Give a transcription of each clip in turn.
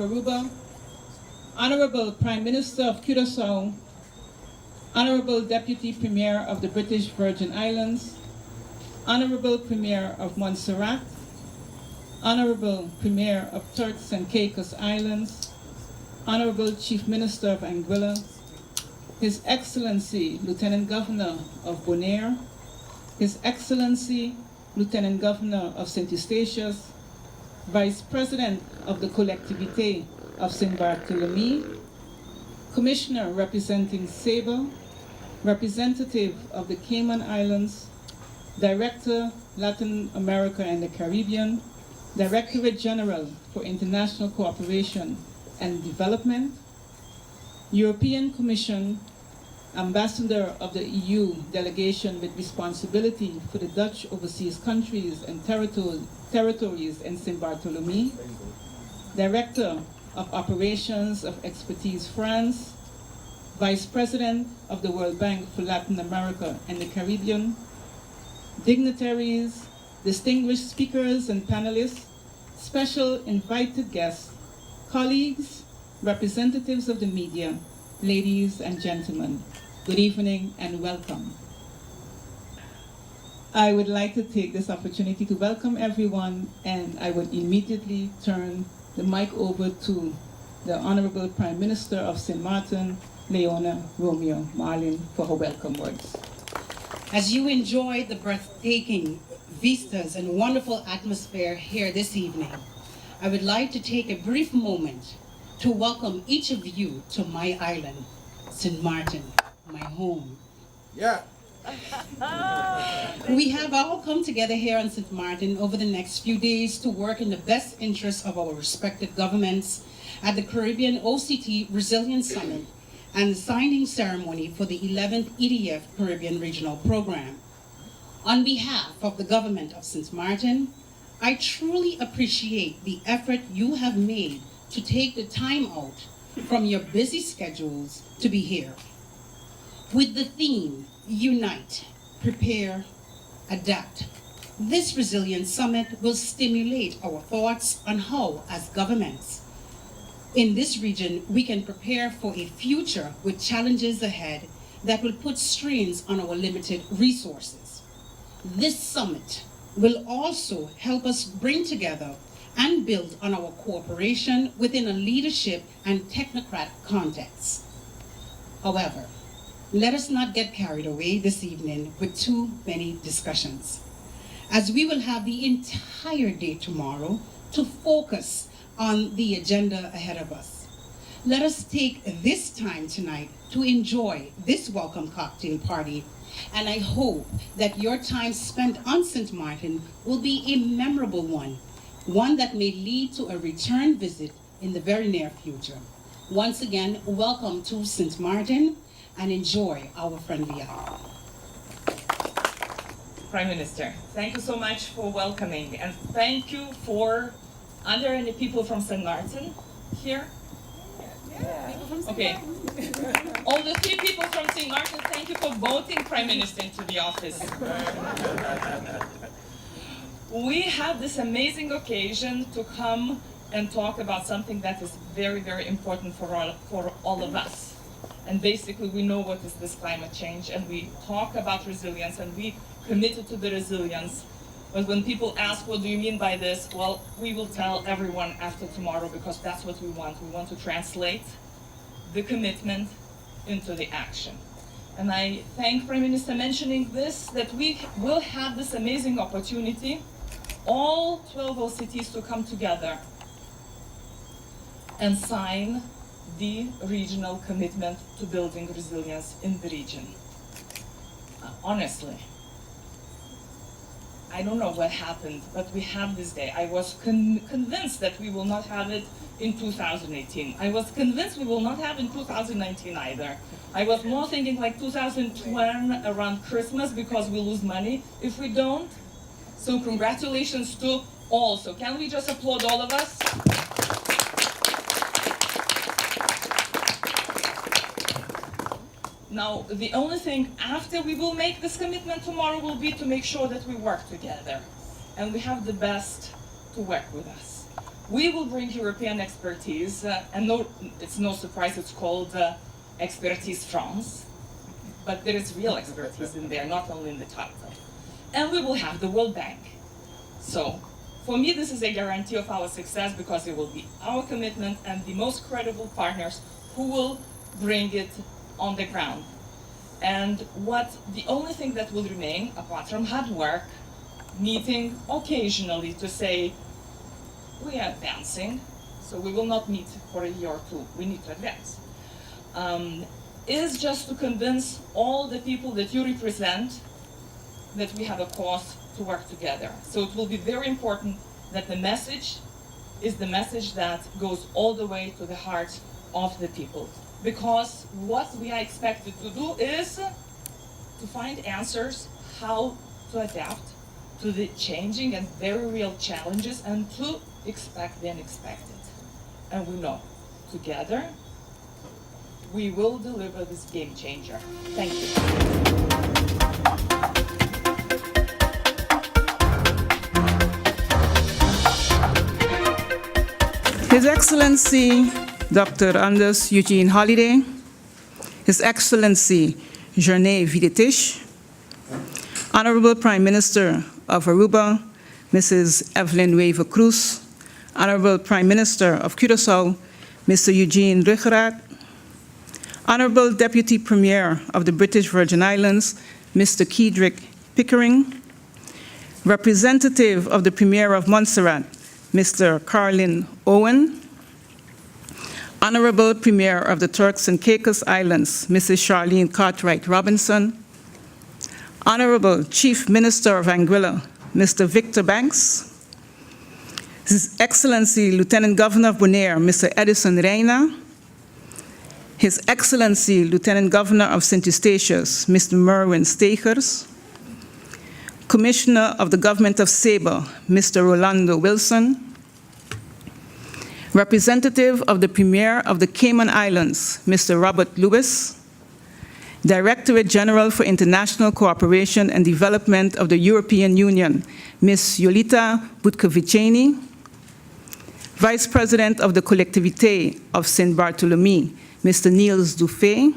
Aruba, Honorable Prime Minister of Curaçao, Honorable Deputy Premier of the British Virgin Islands, Honorable Premier of Montserrat, Honorable Premier of Turks and Caicos Islands, Honorable Chief Minister of Anguilla, His Excellency Lieutenant Governor of Bonaire, His Excellency Lieutenant Governor of St. Eustatius, Vice President of the Collectivité of St. Barthélemy, Commissioner representing Sable, Representative of the Cayman Islands, Director, Latin America and the Caribbean, Directorate General for International Cooperation and Development, European Commission, Ambassador of the EU Delegation with responsibility for the Dutch overseas countries and territories in St. Barthélemy, Director of Operations of Expertise France, Vice President of the World Bank for Latin America and the Caribbean, dignitaries, distinguished speakers and panelists, special invited guests, colleagues, representatives of the media, ladies and gentlemen, good evening and welcome. I would like to take this opportunity to welcome everyone, and I would immediately turn the mic over to the Honorable Prime Minister of St. Martin, Leona Romeo Marlin, for her welcome words. As you enjoy the breathtaking vistas and wonderful atmosphere here this evening, I would like to take a brief moment to welcome each of you to my island, St. Martin, my home. Yeah. We have all come together here on St. Martin over the next few days to work in the best interests of our respective governments at the Caribbean OCT Resilience Summit and the signing ceremony for the 11th EDF Caribbean Regional Program. On behalf of the government of St. Martin, I truly appreciate the effort you have made to take the time out from your busy schedules to be here. With the theme, Unite, Prepare, Adapt, this Resilience Summit will stimulate our thoughts on how, as governments in this region, we can prepare for a future with challenges ahead that will put strains on our limited resources. This summit will also help us bring together and build on our cooperation within a leadership and technocrat context. However, let us not get carried away this evening with too many discussions, as we will have the entire day tomorrow to focus on the agenda ahead of us. Let us take this time tonight to enjoy this welcome cocktail party, and I hope that your time spent on St. Martin will be a memorable one that may lead to a return visit in the very near future. Once again, welcome to St. Martin, and enjoy our friendly hour. Prime Minister, thank you so much for welcoming, and thank you for, are there any people from St. Martin here? Yeah. Okay. All the 3 people from St. Martin, thank you for voting Prime Minister into the office. We have this amazing occasion to come and talk about something that is very, very important for all of us. And basically, we know what is this climate change, and we talk about resilience, and we committed to the resilience. But when people ask, what do you mean by this? Well, we will tell everyone after tomorrow, because that's what we want. We want to translate the commitment into the action. And I thank Prime Minister mentioning this, that we will have this amazing opportunity, all 12 OCTs to come together and sign the regional commitment to building resilience in the region. Honestly, I don't know what happened, but we have this day. I was convinced that we will not have it in 2018. I was convinced we will not have it in 2019 either. I was more thinking like 2020 around Christmas, because we lose money if we don't. So congratulations to all. So can we just applaud all of us? Now, the only thing after we will make this commitment tomorrow will be to make sure that we work together and we have the best to work with us. We will bring European expertise, and no, it's no surprise it's called Expertise France, but there is real expertise in there, not only in the title. And we will have the World Bank. So, for me, this is a guarantee of our success because it will be our commitment and the most credible partners who will bring it on the ground. And the only thing that will remain, apart from hard work, meeting occasionally to say, we are advancing, so we will not meet for a year or two, we need to advance, is just to convince all the people that you represent that we have a cause to work together. So it will be very important that the message is the message that goes all the way to the heart of the people. Because what we are expected to do is to find answers how to adapt to the changing and very real challenges and to expect the unexpected. And we know, together, we will deliver this game changer. Thank you. His Excellency Dr. Anders Eugene Holliday, His Excellency Jeanne Videtish, Honorable Prime Minister of Aruba, Mrs. Evelyn Wever Cruz, Honorable Prime Minister of Curaçao, Mr. Eugene Richerat, Honorable Deputy Premier of the British Virgin Islands, Mr. Kedrick Pickering, Representative of the Premier of Montserrat, Mr. Carlin Owen, Honorable Premier of the Turks and Caicos Islands, Mrs. Charlene Cartwright Robinson, Honorable Chief Minister of Anguilla, Mr. Victor Banks, His Excellency Lieutenant Governor of Bonaire, Mr. Edison Reina, His Excellency Lieutenant Governor of St. Eustatius, Mr. Merwin Stakers, Commissioner of the Government of Saba, Mr. Rolando Wilson, Representative of the Premier of the Cayman Islands, Mr. Robert Lewis, Directorate General for International Cooperation and Development of the European Union, Ms. Yolita Butkoviceni, Vice President of the Collectivité of Saint Barthélemy, Mr. Niels Dufay,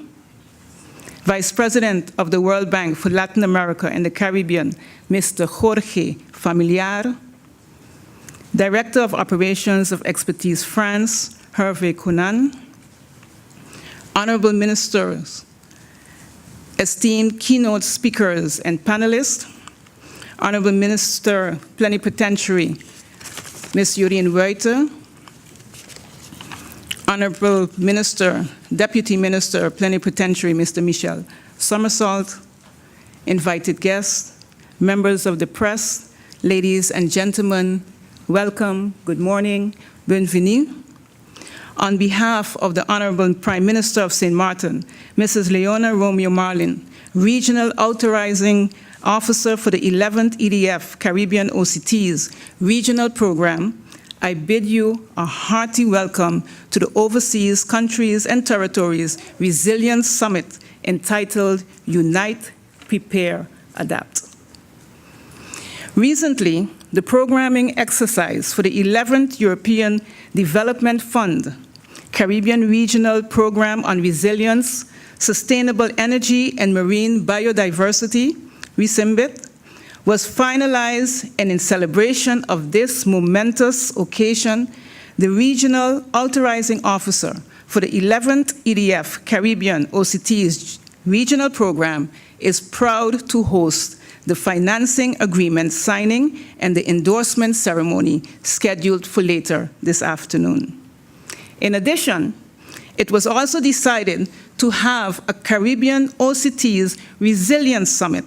Vice President of the World Bank for Latin America and the Caribbean, Mr. Jorge Familiar, Director of Operations of Expertise France, Hervé Conan, Honorable Ministers, esteemed keynote speakers and panelists, Honorable Minister Plenipotentiary, Ms. Jorien Reuter, Honorable Minister, Deputy Minister Plenipotentiary, Mr. Michel Somersault, invited guests, members of the press, ladies and gentlemen, welcome, good morning, bienvenue. On behalf of the Honorable Prime Minister of St. Martin, Mrs. Leona Romeo Marlin, Regional Authorizing Officer for the 11th EDF Caribbean OCT's regional program, I bid you a hearty welcome to the Overseas Countries and Territories Resilience Summit entitled Unite, Prepare, Adapt. Recently, the programming exercise for the 11th European Development Fund Caribbean Regional Program on Resilience, Sustainable Energy and Marine Biodiversity, RESIMBIT, was finalized, and in celebration of this momentous occasion, the Regional Authorizing Officer for the 11th EDF Caribbean OCT's regional program is proud to host the financing agreement signing and the endorsement ceremony scheduled for later this afternoon. In addition, it was also decided to have a Caribbean OCT's Resilience Summit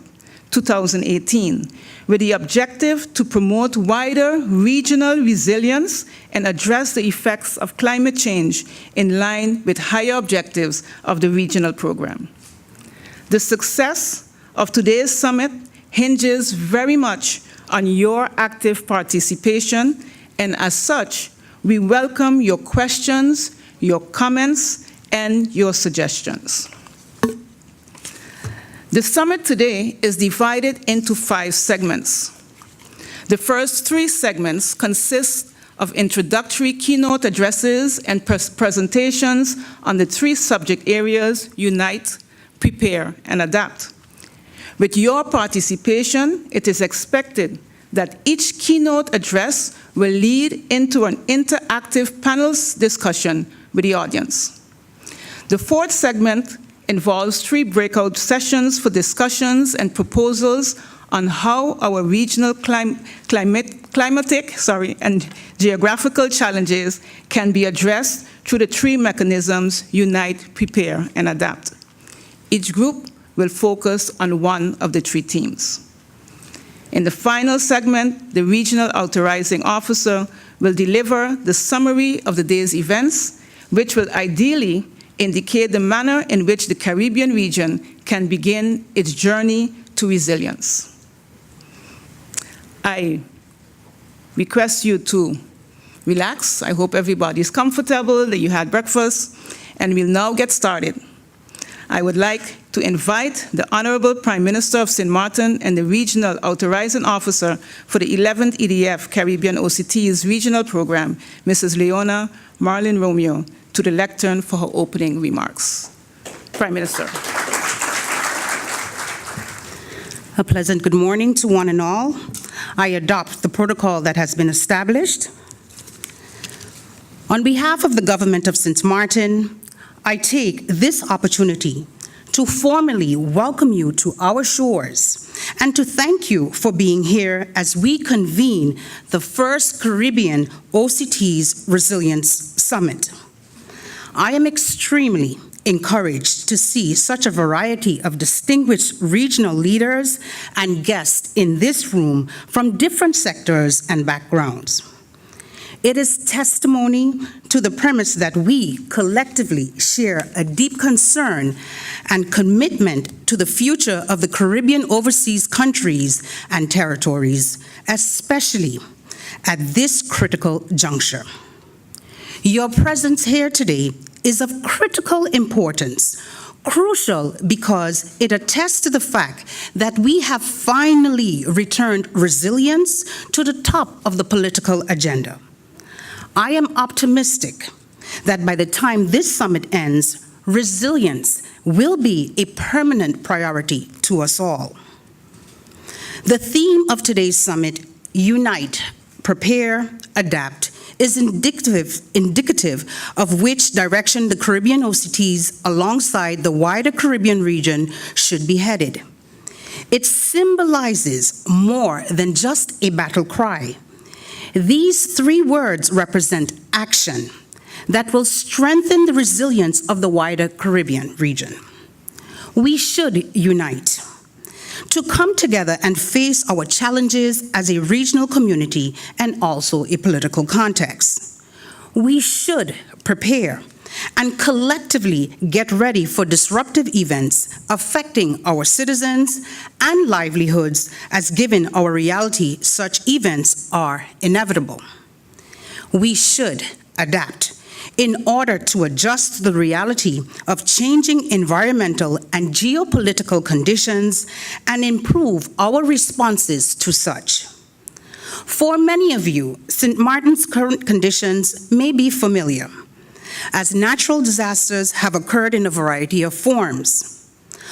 2018, with the objective to promote wider regional resilience and address the effects of climate change in line with higher objectives of the regional program. The success of today's summit hinges very much on your active participation, and as such, we welcome your questions, your comments, and your suggestions. The summit today is divided into 5 segments. The first 3 segments consist of introductory keynote addresses and presentations on the 3 subject areas: Unite, Prepare, and Adapt. With your participation, it is expected that each keynote address will lead into an interactive panels discussion with the audience. The 4th segment involves 3 breakout sessions for discussions and proposals on how our regional climatic and geographical challenges can be addressed through the 3 mechanisms: Unite, Prepare, and Adapt. Each group will focus on one of the 3 themes. In the final segment, the regional authorizing officer will deliver the summary of the day's events, which will ideally indicate the manner in which the Caribbean region can begin its journey to resilience. I request you to relax. I hope everybody is comfortable, that you had breakfast, and we'll now get started. I would like to invite the Honorable Prime Minister of St. Martin and the Regional Authorizing Officer for the 11th EDF Caribbean OCT's regional program, Mrs. Leona Marlin Romeo, to the lectern for her opening remarks. Prime Minister. A pleasant good morning to one and all. I adopt the protocol that has been established. On behalf of the Government of St. Martin, I take this opportunity to formally welcome you to our shores and to thank you for being here as we convene the first Caribbean OCT's Resilience Summit. I am extremely encouraged to see such a variety of distinguished regional leaders and guests in this room from different sectors and backgrounds. It is testimony to the premise that we collectively share a deep concern and commitment to the future of the Caribbean overseas countries and territories, especially at this critical juncture. Your presence here today is of critical importance, crucial because it attests to the fact that we have finally returned resilience to the top of the political agenda. I am optimistic that by the time this summit ends, resilience will be a permanent priority to us all. The theme of today's summit, Unite, Prepare, Adapt, is indicative of which direction the Caribbean OCTs alongside the wider Caribbean region should be headed. It symbolizes more than just a battle cry. These 3 words represent action that will strengthen the resilience of the wider Caribbean region. We should unite to come together and face our challenges as a regional community and also a political context. We should prepare and collectively get ready for disruptive events affecting our citizens and livelihoods, as given our reality, such events are inevitable. We should adapt in order to adjust to the reality of changing environmental and geopolitical conditions and improve our responses to such. For many of you, St. Martin's current conditions may be familiar, as natural disasters have occurred in a variety of forms.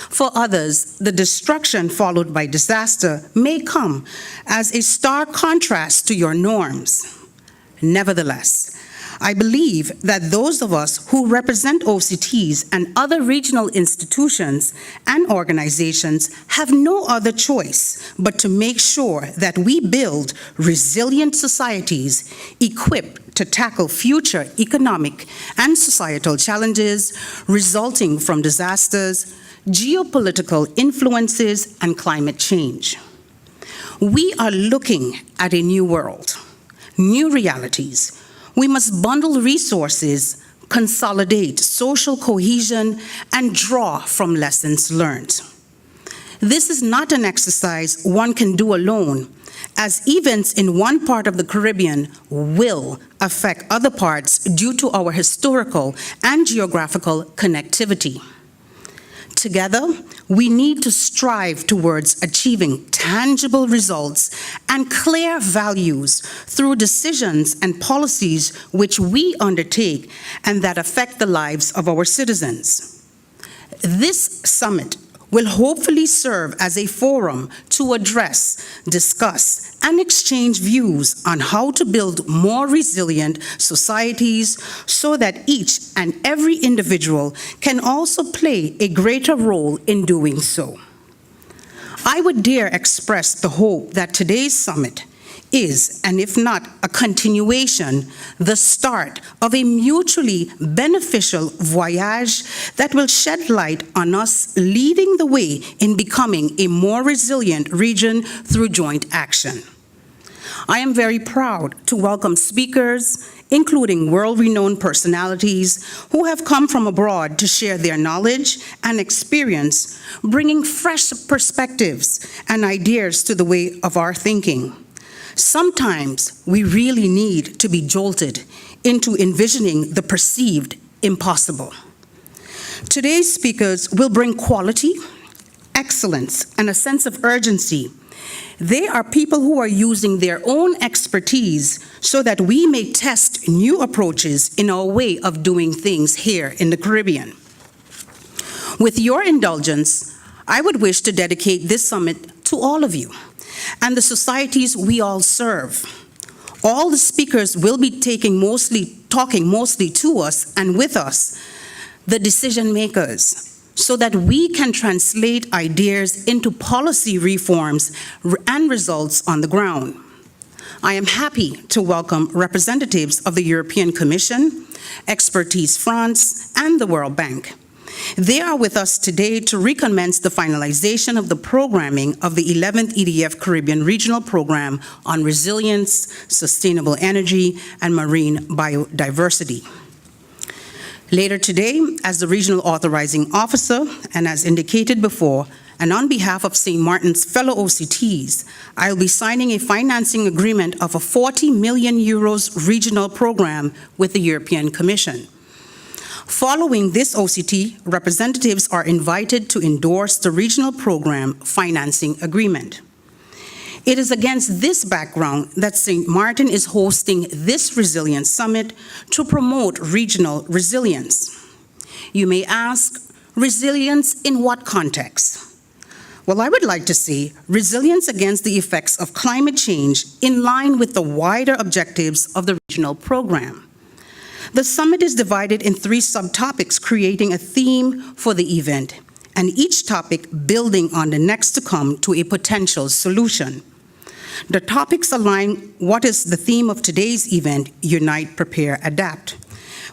For others, the destruction followed by disaster may come as a stark contrast to your norms. Nevertheless, I believe that those of us who represent OCTs and other regional institutions and organizations have no other choice but to make sure that we build resilient societies equipped to tackle future economic and societal challenges resulting from disasters, geopolitical influences, and climate change. We are looking at a new world, new realities. We must bundle resources, consolidate social cohesion, and draw from lessons learned. This is not an exercise one can do alone, as events in one part of the Caribbean will affect other parts due to our historical and geographical connectivity. Together, we need to strive towards achieving tangible results and clear values through decisions and policies which we undertake and that affect the lives of our citizens. This summit will hopefully serve as a forum to address, discuss, and exchange views on how to build more resilient societies so that each and every individual can also play a greater role in doing so. I would dare express the hope that today's summit is, and if not a continuation, the start of a mutually beneficial voyage that will shed light on us leading the way in becoming a more resilient region through joint action. I am very proud to welcome speakers, including world-renowned personalities who have come from abroad to share their knowledge and experience, bringing fresh perspectives and ideas to the way of our thinking. Sometimes we really need to be jolted into envisioning the perceived impossible. Today's speakers will bring quality, excellence, and a sense of urgency. They are people who are using their own expertise so that we may test new approaches in our way of doing things here in the Caribbean. With your indulgence, I would wish to dedicate this summit to all of you and the societies we all serve. All the speakers will be talking mostly to us and with us, the decision makers, so that we can translate ideas into policy reforms and results on the ground. I am happy to welcome representatives of the European Commission, Expertise France, and the World Bank. They are with us today to recommence the finalization of the programming of the 11th EDF Caribbean Regional Program on Resilience, Sustainable Energy, and Marine Biodiversity. Later today, as the Regional Authorizing Officer, and as indicated before, and on behalf of St. Martin's fellow OCTs, I will be signing a financing agreement of a 40 million euros regional program with the European Commission. Following this OCT, representatives are invited to endorse the regional program financing agreement. It is against this background that St. Martin is hosting this Resilience Summit to promote regional resilience. You may ask, resilience in what context? Well, I would like to say resilience against the effects of climate change in line with the wider objectives of the regional program. The summit is divided in 3 subtopics, creating a theme for the event, and each topic building on the next to come to a potential solution. The topics align what is the theme of today's event, Unite, Prepare, Adapt.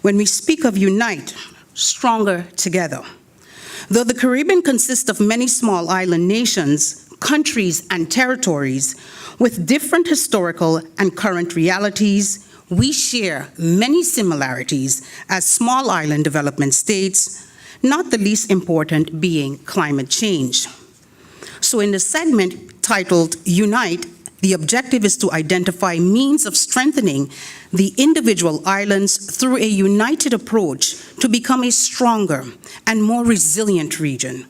When we speak of unite, stronger together. Though the Caribbean consists of many small island nations, countries, and territories with different historical and current realities, we share many similarities as small island development states, not the least important being climate change. So in the segment titled Unite, the objective is to identify means of strengthening the individual islands through a united approach to become a stronger and more resilient region.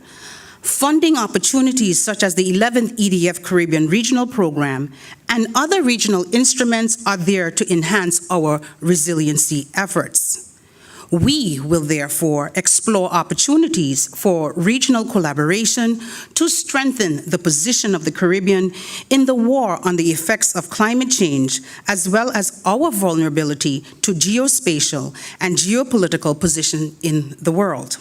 Funding opportunities such as the 11th EDF Caribbean Regional Program and other regional instruments are there to enhance our resiliency efforts. We will therefore explore opportunities for regional collaboration to strengthen the position of the Caribbean in the war on the effects of climate change, as well as our vulnerability to geospatial and geopolitical position in the world.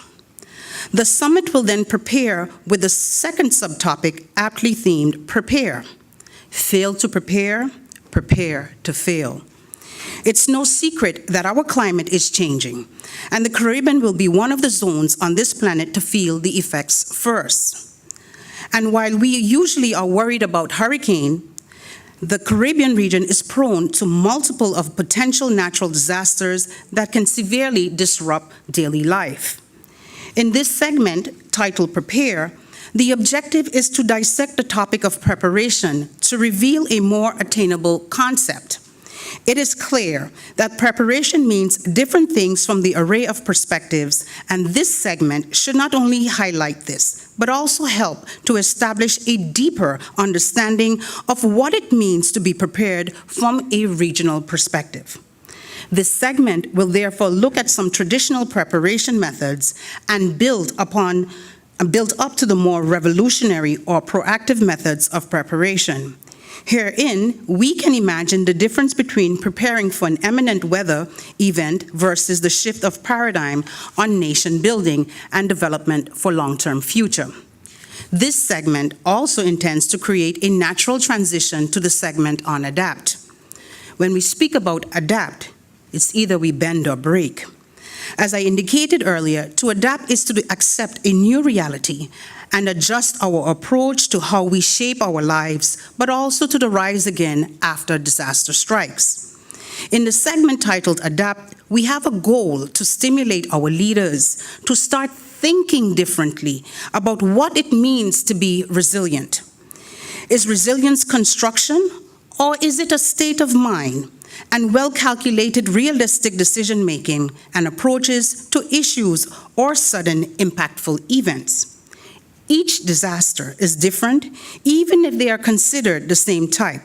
The summit will then prepare with the second subtopic aptly themed Prepare. Fail to prepare, prepare to fail. It's no secret that our climate is changing, and the Caribbean will be one of the zones on this planet to feel the effects first. And while we usually are worried about hurricane, the Caribbean region is prone to multiple of potential natural disasters that can severely disrupt daily life. In this segment, titled Prepare, the objective is to dissect the topic of preparation to reveal a more attainable concept. It is clear that preparation means different things from the array of perspectives, and this segment should not only highlight this, but also help to establish a deeper understanding of what it means to be prepared from a regional perspective. This segment will therefore look at some traditional preparation methods and build up to the more revolutionary or proactive methods of preparation. Herein, we can imagine the difference between preparing for an imminent weather event versus the shift of paradigm on nation building and development for long-term future. This segment also intends to create a natural transition to the segment on adapt. When we speak about adapt, it's either we bend or break. As I indicated earlier, to adapt is to accept a new reality and adjust our approach to how we shape our lives, but also to the rise again after disaster strikes. In the segment titled Adapt, we have a goal to stimulate our leaders to start thinking differently about what it means to be resilient. Is resilience construction, or is it a state of mind and well-calculated realistic decision-making and approaches to issues or sudden impactful events? Each disaster is different, even if they are considered the same type.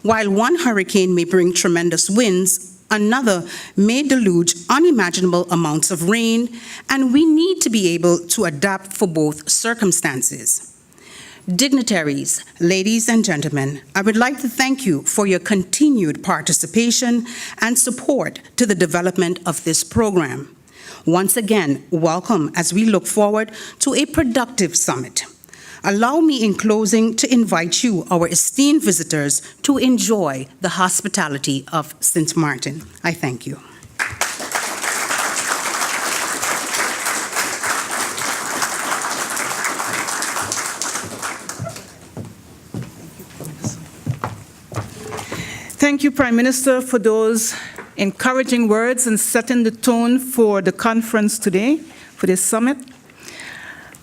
While one hurricane may bring tremendous winds, another may deluge unimaginable amounts of rain, and we need to be able to adapt for both circumstances. Dignitaries, ladies and gentlemen, I would like to thank you for your continued participation and support to the development of this program. Once again, welcome as we look forward to a productive summit. Allow me in closing to invite you, our esteemed visitors, to enjoy the hospitality of St. Martin. I thank you. Thank you, Prime Minister, for those encouraging words and setting the tone for the conference today, for this summit.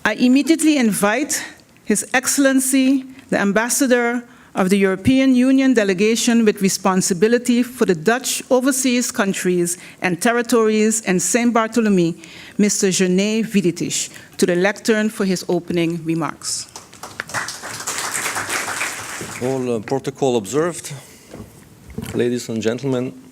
I immediately invite His Excellency, the Ambassador of the European Union delegation with responsibility for the Dutch overseas countries and territories and Saint Bartholomew, Mr. Gené Viditisch, to the lectern for his opening remarks. All protocol observed. Ladies and gentlemen,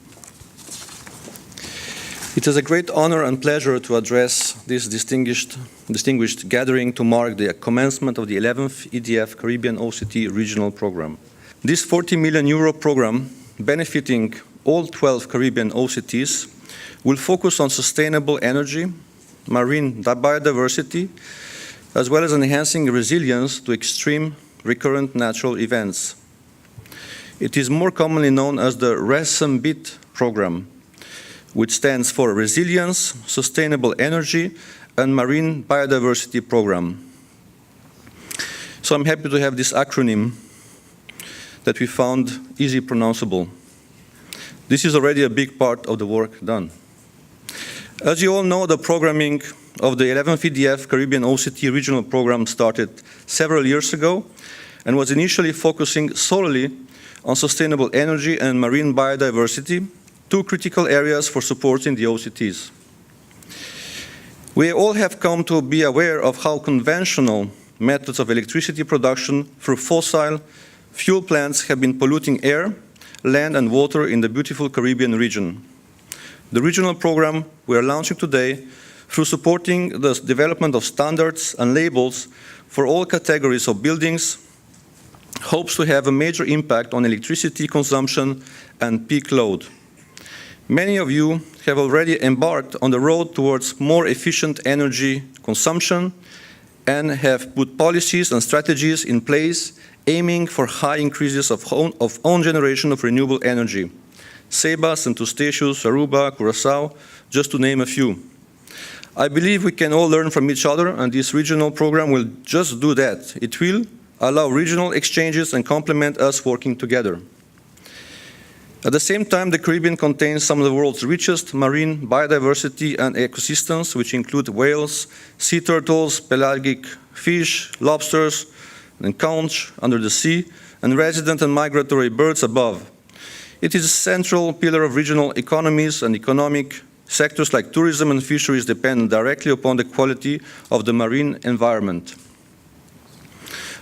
it is a great honor and pleasure to address this distinguished gathering to mark the commencement of the 11th EDF Caribbean OCT regional program. This €40 million program, benefiting all 12 Caribbean OCTs, will focus on sustainable energy, marine biodiversity, as well as enhancing resilience to extreme recurrent natural events. It is more commonly known as the RESMBIT program, which stands for Resilience, Sustainable Energy, and Marine Biodiversity Program. So I'm happy to have this acronym that we found easy pronounceable. This is already a big part of the work done. As you all know, the programming of the 11th EDF Caribbean OCT regional program started several years ago and was initially focusing solely on sustainable energy and marine biodiversity, two critical areas for supporting the OCTs. We all have come to be aware of how conventional methods of electricity production through fossil fuel plants have been polluting air, land, and water in the beautiful Caribbean region. The regional program we are launching today, through supporting the development of standards and labels for all categories of buildings, hopes to have a major impact on electricity consumption and peak load. Many of you have already embarked on the road towards more efficient energy consumption and have put policies and strategies in place aiming for high increases of own generation of renewable energy. Ceiba, St. Eustatius, Aruba, Curaçao, just to name a few. I believe we can all learn from each other, and this regional program will just do that. It will allow regional exchanges and complement us working together. At the same time, the Caribbean contains some of the world's richest marine biodiversity and ecosystems, which include whales, sea turtles, pelagic fish, lobsters, and conch under the sea, and resident and migratory birds above. It is a central pillar of regional economies, and economic sectors like tourism and fisheries depend directly upon the quality of the marine environment.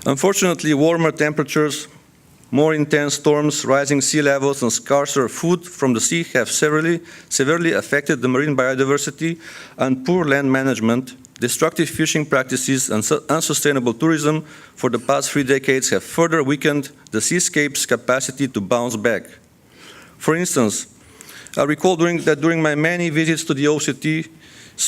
Unfortunately, warmer temperatures, more intense storms, rising sea levels, and scarcer food from the sea have severely affected the marine biodiversity, and poor land management, destructive fishing practices, and unsustainable tourism for the past 3 decades have further weakened the seascape's capacity to bounce back. For instance, I recall during my many visits to the OCT,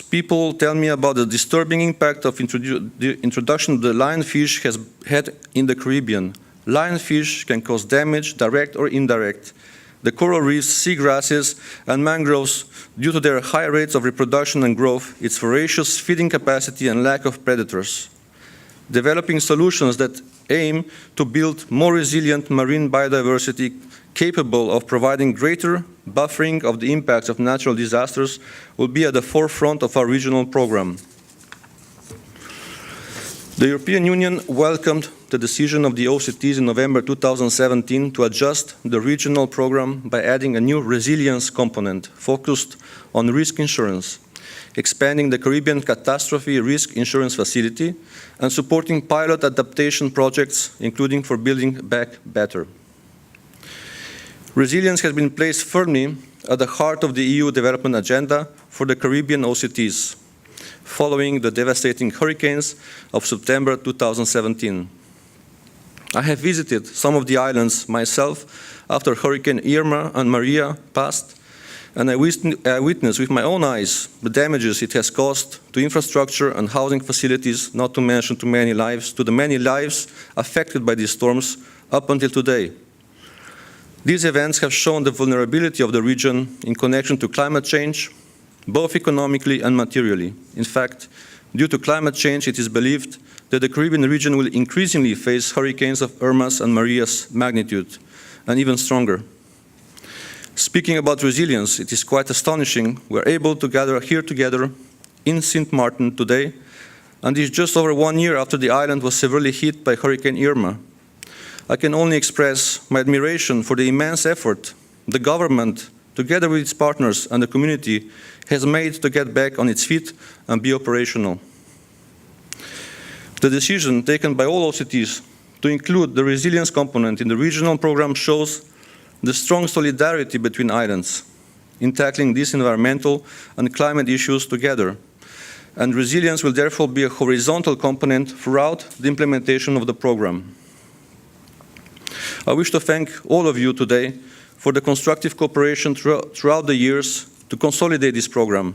people tell me about the disturbing impact of the introduction of the lionfish has had in the Caribbean. Lionfish can cause damage, direct or indirect. The coral reefs, seagrasses, and mangroves, due to their high rates of reproduction and growth, its voracious feeding capacity and lack of predators. Developing solutions that aim to build more resilient marine biodiversity capable of providing greater buffering of the impacts of natural disasters will be at the forefront of our regional program. The European Union welcomed the decision of the OCTs in November 2017 to adjust the regional program by adding a new resilience component focused on risk insurance, expanding the Caribbean Catastrophe Risk Insurance Facility, and supporting pilot adaptation projects, including for building back better. Resilience has been placed firmly at the heart of the EU development agenda for the Caribbean OCTs, following the devastating hurricanes of September 2017. I have visited some of the islands myself after Hurricane Irma and Maria passed, and I witnessed with my own eyes the damages it has caused to infrastructure and housing facilities, not to mention to the many lives affected by these storms up until today. These events have shown the vulnerability of the region in connection to climate change, both economically and materially. In fact, due to climate change, it is believed that the Caribbean region will increasingly face hurricanes of Irma's and Maria's magnitude, and even stronger. Speaking about resilience, it is quite astonishing we're able to gather here together in St. Martin today, and it's just over 1 year after the island was severely hit by Hurricane Irma. I can only express my admiration for the immense effort the government, together with its partners and the community, has made to get back on its feet and be operational. The decision taken by all OCTs to include the resilience component in the regional program shows the strong solidarity between islands in tackling these environmental and climate issues together. And resilience will therefore be a horizontal component throughout the implementation of the program. I wish to thank all of you today for the constructive cooperation throughout the years to consolidate this program.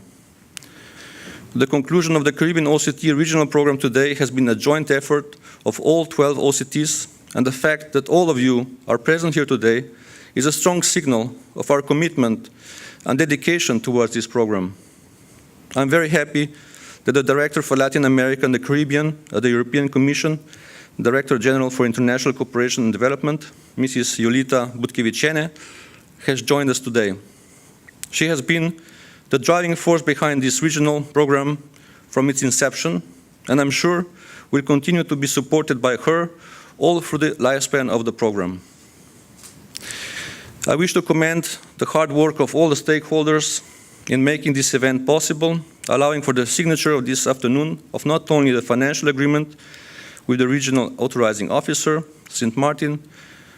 The conclusion of the Caribbean OCT regional program today has been a joint effort of all 12 OCTs, and the fact that all of you are present here today is a strong signal of our commitment and dedication towards this program. I'm very happy that the Director for Latin America and the Caribbean at the European Commission, Director General for International Cooperation and Development, Mrs. Jolita Butkeviciene, has joined us today. She has been the driving force behind this regional program from its inception, and I'm sure will continue to be supported by her all through the lifespan of the program. I wish to commend the hard work of all the stakeholders in making this event possible, allowing for the signature of this afternoon of not only the financial agreement with the regional authorizing officer, St. Martin,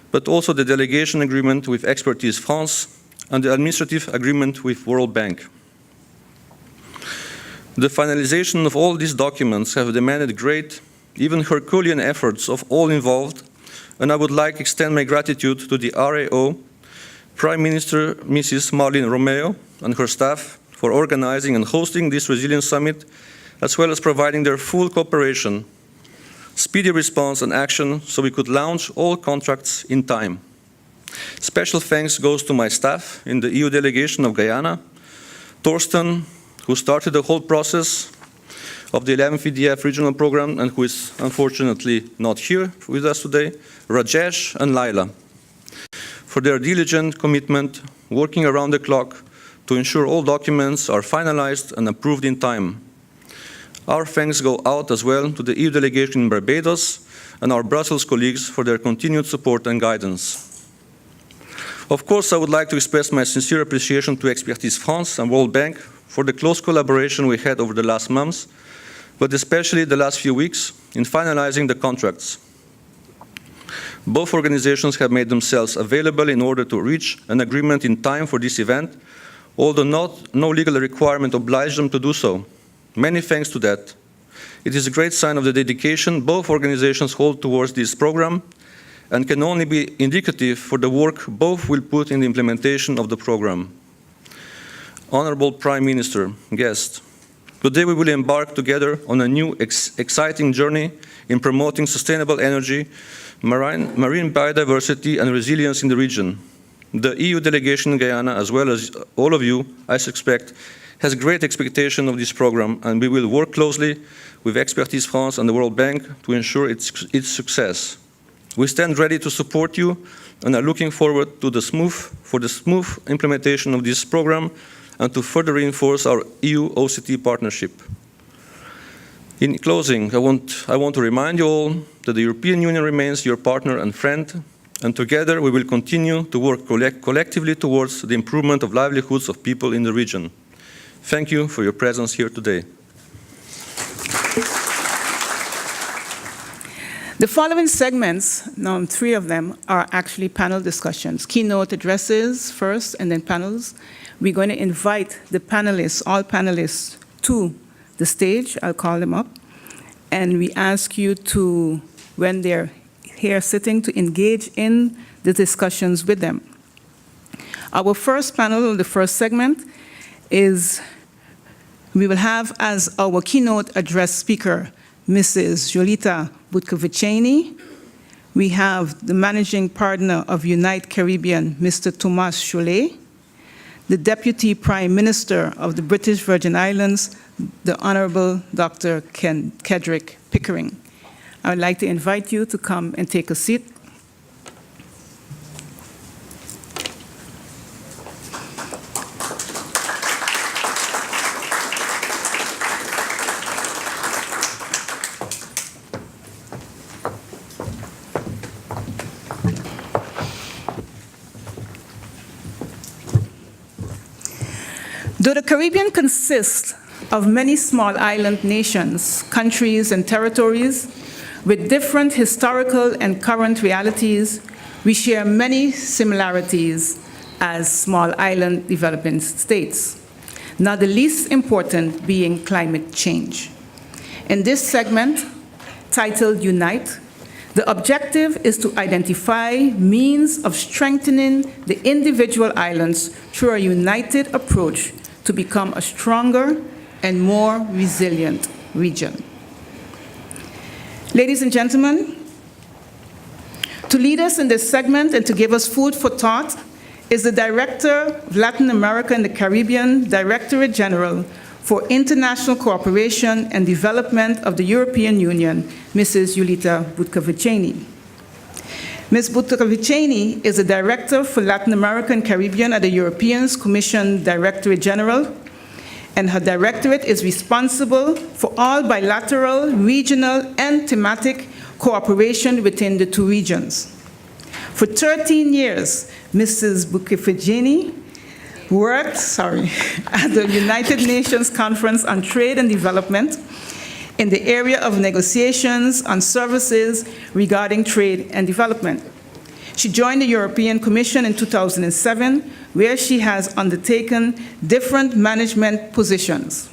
but also the delegation agreement with Expertise France and the administrative agreement with World Bank. The finalization of all these documents have demanded great, even Herculean efforts of all involved, and I would like to extend my gratitude to the RAO, Prime Minister Mrs. Marlene Romeo and her staff for organizing and hosting this Resilience Summit, as well as providing their full cooperation, speedy response and action so we could launch all contracts in time. Special thanks goes to my staff in the EU delegation of Guyana, Torsten, who started the whole process of the 11th EDF regional program and who is unfortunately not here with us today, Rajesh and Laila, for their diligent commitment, working around the clock to ensure all documents are finalized and approved in time. Our thanks go out as well to the EU delegation in Barbados and our Brussels colleagues for their continued support and guidance. Of course, I would like to express my sincere appreciation to Expertise France and World Bank for the close collaboration we had over the last months, but especially the last few weeks in finalizing the contracts. Both organizations have made themselves available in order to reach an agreement in time for this event, although no legal requirement obliged them to do so. Many thanks to that. It is a great sign of the dedication both organizations hold towards this program and can only be indicative for the work both will put in the implementation of the program. Honorable Prime Minister, guests, today we will embark together on a new exciting journey in promoting sustainable energy, marine biodiversity and resilience in the region. The EU delegation in Guyana, as well as all of you, I suspect, has great expectation of this program, and we will work closely with Expertise France and the World Bank to ensure its success. We stand ready to support you and are looking forward to the smooth implementation of this program and to further reinforce our EU-OCT partnership. In closing, I want to remind you all that the European Union remains your partner and friend, and together we will continue to work collectively towards the improvement of livelihoods of people in the region. Thank you for your presence here today. The following segments, now 3 of them, are actually panel discussions. Keynote addresses first and then panels. We're going to invite the panelists, all panelists, to the stage. I'll call them up. And we ask you to, when they're here sitting, to engage in the discussions with them. Our first panel, the first segment, is we will have as our keynote address speaker Mrs. Jolita Butkoviceni. We have the managing partner of Unite Caribbean, Mr. Thomas Cholet, the Deputy Prime Minister of the British Virgin Islands, the Honorable Dr. Kedrick Pickering. I would like to invite you to come and take a seat. Though the Caribbean consists of many small island nations, countries, and territories with different historical and current realities, we share many similarities as small island developing states, not the least important being climate change. In this segment, titled Unite, the objective is to identify means of strengthening the individual islands through a united approach to become a stronger and more resilient region. Ladies and gentlemen, to lead us in this segment and to give us food for thought is the Director of Latin America and the Caribbean, Directorate General for International Cooperation and Development of the European Union, Mrs. Jolita Butkoviceni. Ms. Butkoviceni is the Director for Latin America and Caribbean at the European Commission Directorate General, and her directorate is responsible for all bilateral, regional, and thematic cooperation within the 2 regions. For 13 years, Mrs. Butkoviceni worked at the United Nations Conference on Trade and Development in the area of negotiations on services regarding trade and development. She joined the European Commission in 2007, where she has undertaken different management positions.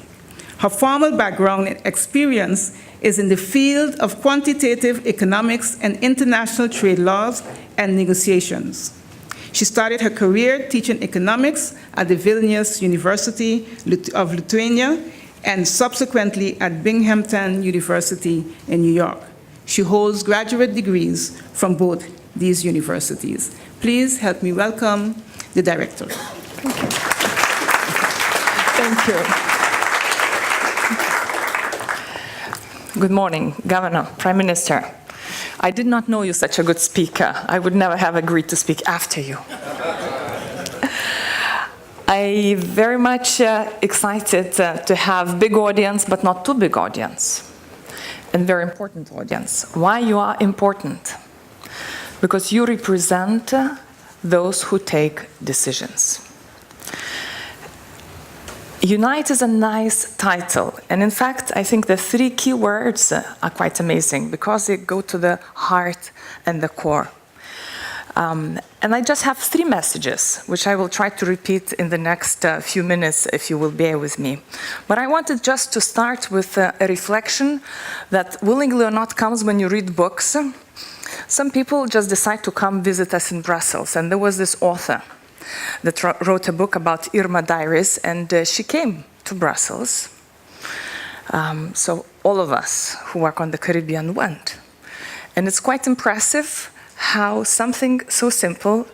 Her formal background and experience is in the field of quantitative economics and international trade laws and negotiations. She started her career teaching economics at the Vilnius University of Lithuania and subsequently at Binghamton University in New York. She holds graduate degrees from both these universities. Please help me welcome the director. Thank you. Good morning, Governor, Prime Minister. I did not know you're such a good speaker. I would never have agreed to speak after you. I'm very much excited to have big audience, but not too big audience, and very important audience. Why you are important? Because you represent those who take decisions. Unite is a nice title, and in fact, I think the 3 key words are quite amazing because they go to the heart and the core. And I just have 3 messages, which I will try to repeat in the next few minutes, if you will bear with me. But I wanted just to start with a reflection that, willingly or not, comes when you read books. Some people just decide to come visit us in Brussels, and there was this author that wrote a book about Irma Diaries, and she came to Brussels. So all of us who work on the Caribbean went. And it's quite impressive how something so simple,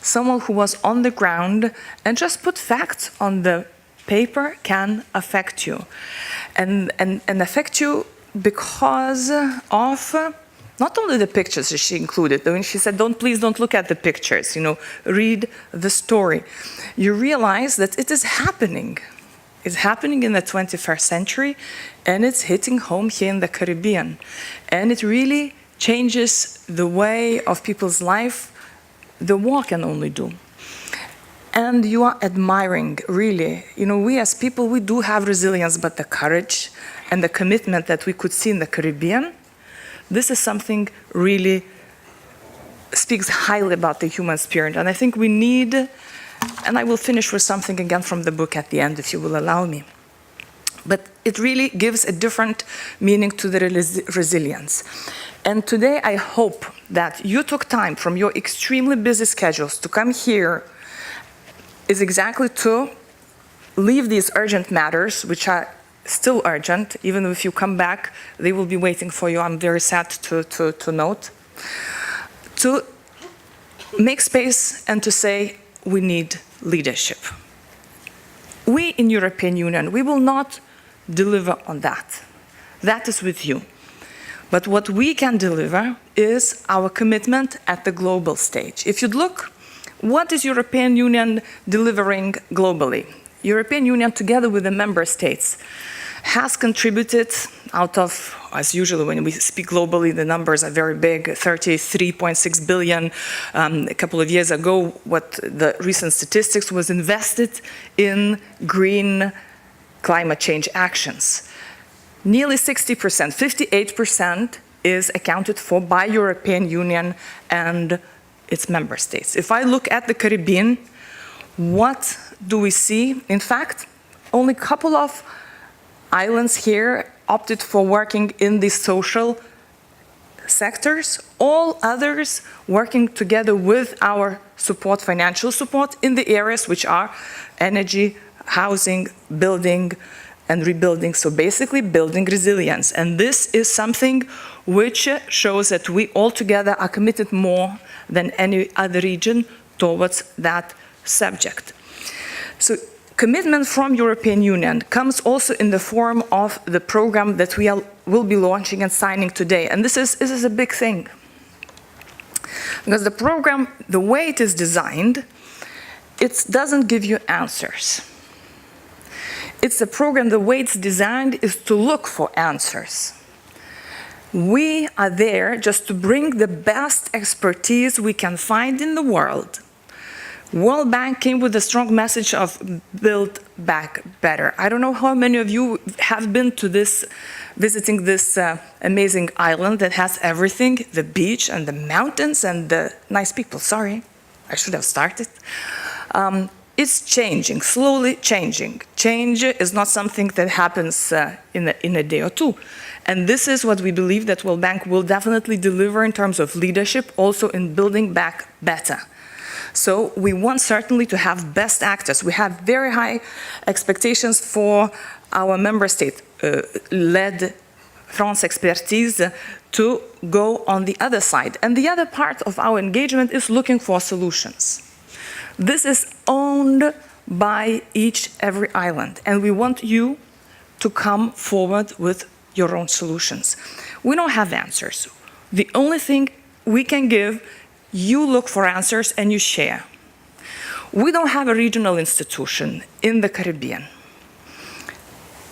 someone who was on the ground and just put facts on the paper can affect you. And affect you because of not only the pictures that she included. When she said, please don't look at the pictures, read the story. You realize that it is happening. It's happening in the 21st century, and it's hitting home here in the Caribbean. And it really changes the way of people's life the war can only do. And you are admiring, really. We as people, we do have resilience, but the courage and the commitment that we could see in the Caribbean, this is something really speaks highly about the human spirit. And I think we need, and I will finish with something again from the book at the end, if you will allow me. But it really gives a different meaning to the resilience. And today I hope that you took time from your extremely busy schedules to come here is exactly to leave these urgent matters, which are still urgent. Even if you come back, they will be waiting for you. I'm very sad to note. To make space and to say we need leadership. We in European Union, we will not deliver on that. That is with you. But what we can deliver is our commitment at the global stage. If you look, what is European Union delivering globally? European Union, together with the member states, has contributed out of, as usual when we speak globally, the numbers are very big, 33.6 billion. A couple of years ago, what the recent statistics was invested in green climate change actions. Nearly 60%, 58% is accounted for by European Union and its member states. If I look at the Caribbean, what do we see? In fact, only a couple of islands here opted for working in the social sectors, all others working together with our support, financial support, in the areas which are energy, housing, building, and rebuilding. So basically building resilience. And this is something which shows that we all together are committed more than any other region towards that subject. So commitment from European Union comes also in the form of the program that we will be launching and signing today. And this is a big thing. Because the program, the way it is designed, it doesn't give you answers. It's a program, the way it's designed is to look for answers. We are there just to bring the best expertise we can find in the world. World Bank came with a strong message of build back better. I don't know how many of you have been to this, visiting this amazing island that has everything, the beach and the mountains and the nice people. Sorry, I should have started. It's changing, slowly changing. Change is not something that happens in a day or two. And this is what we believe that World Bank will definitely deliver in terms of leadership, also in building back better. So we want certainly to have best actors. We have very high expectations for our member state-led France expertise to go on the other side. And the other part of our engagement is looking for solutions. This is owned by every island, and we want you to come forward with your own solutions. We don't have answers. The only thing we can give, you look for answers and you share. We don't have a regional institution in the Caribbean,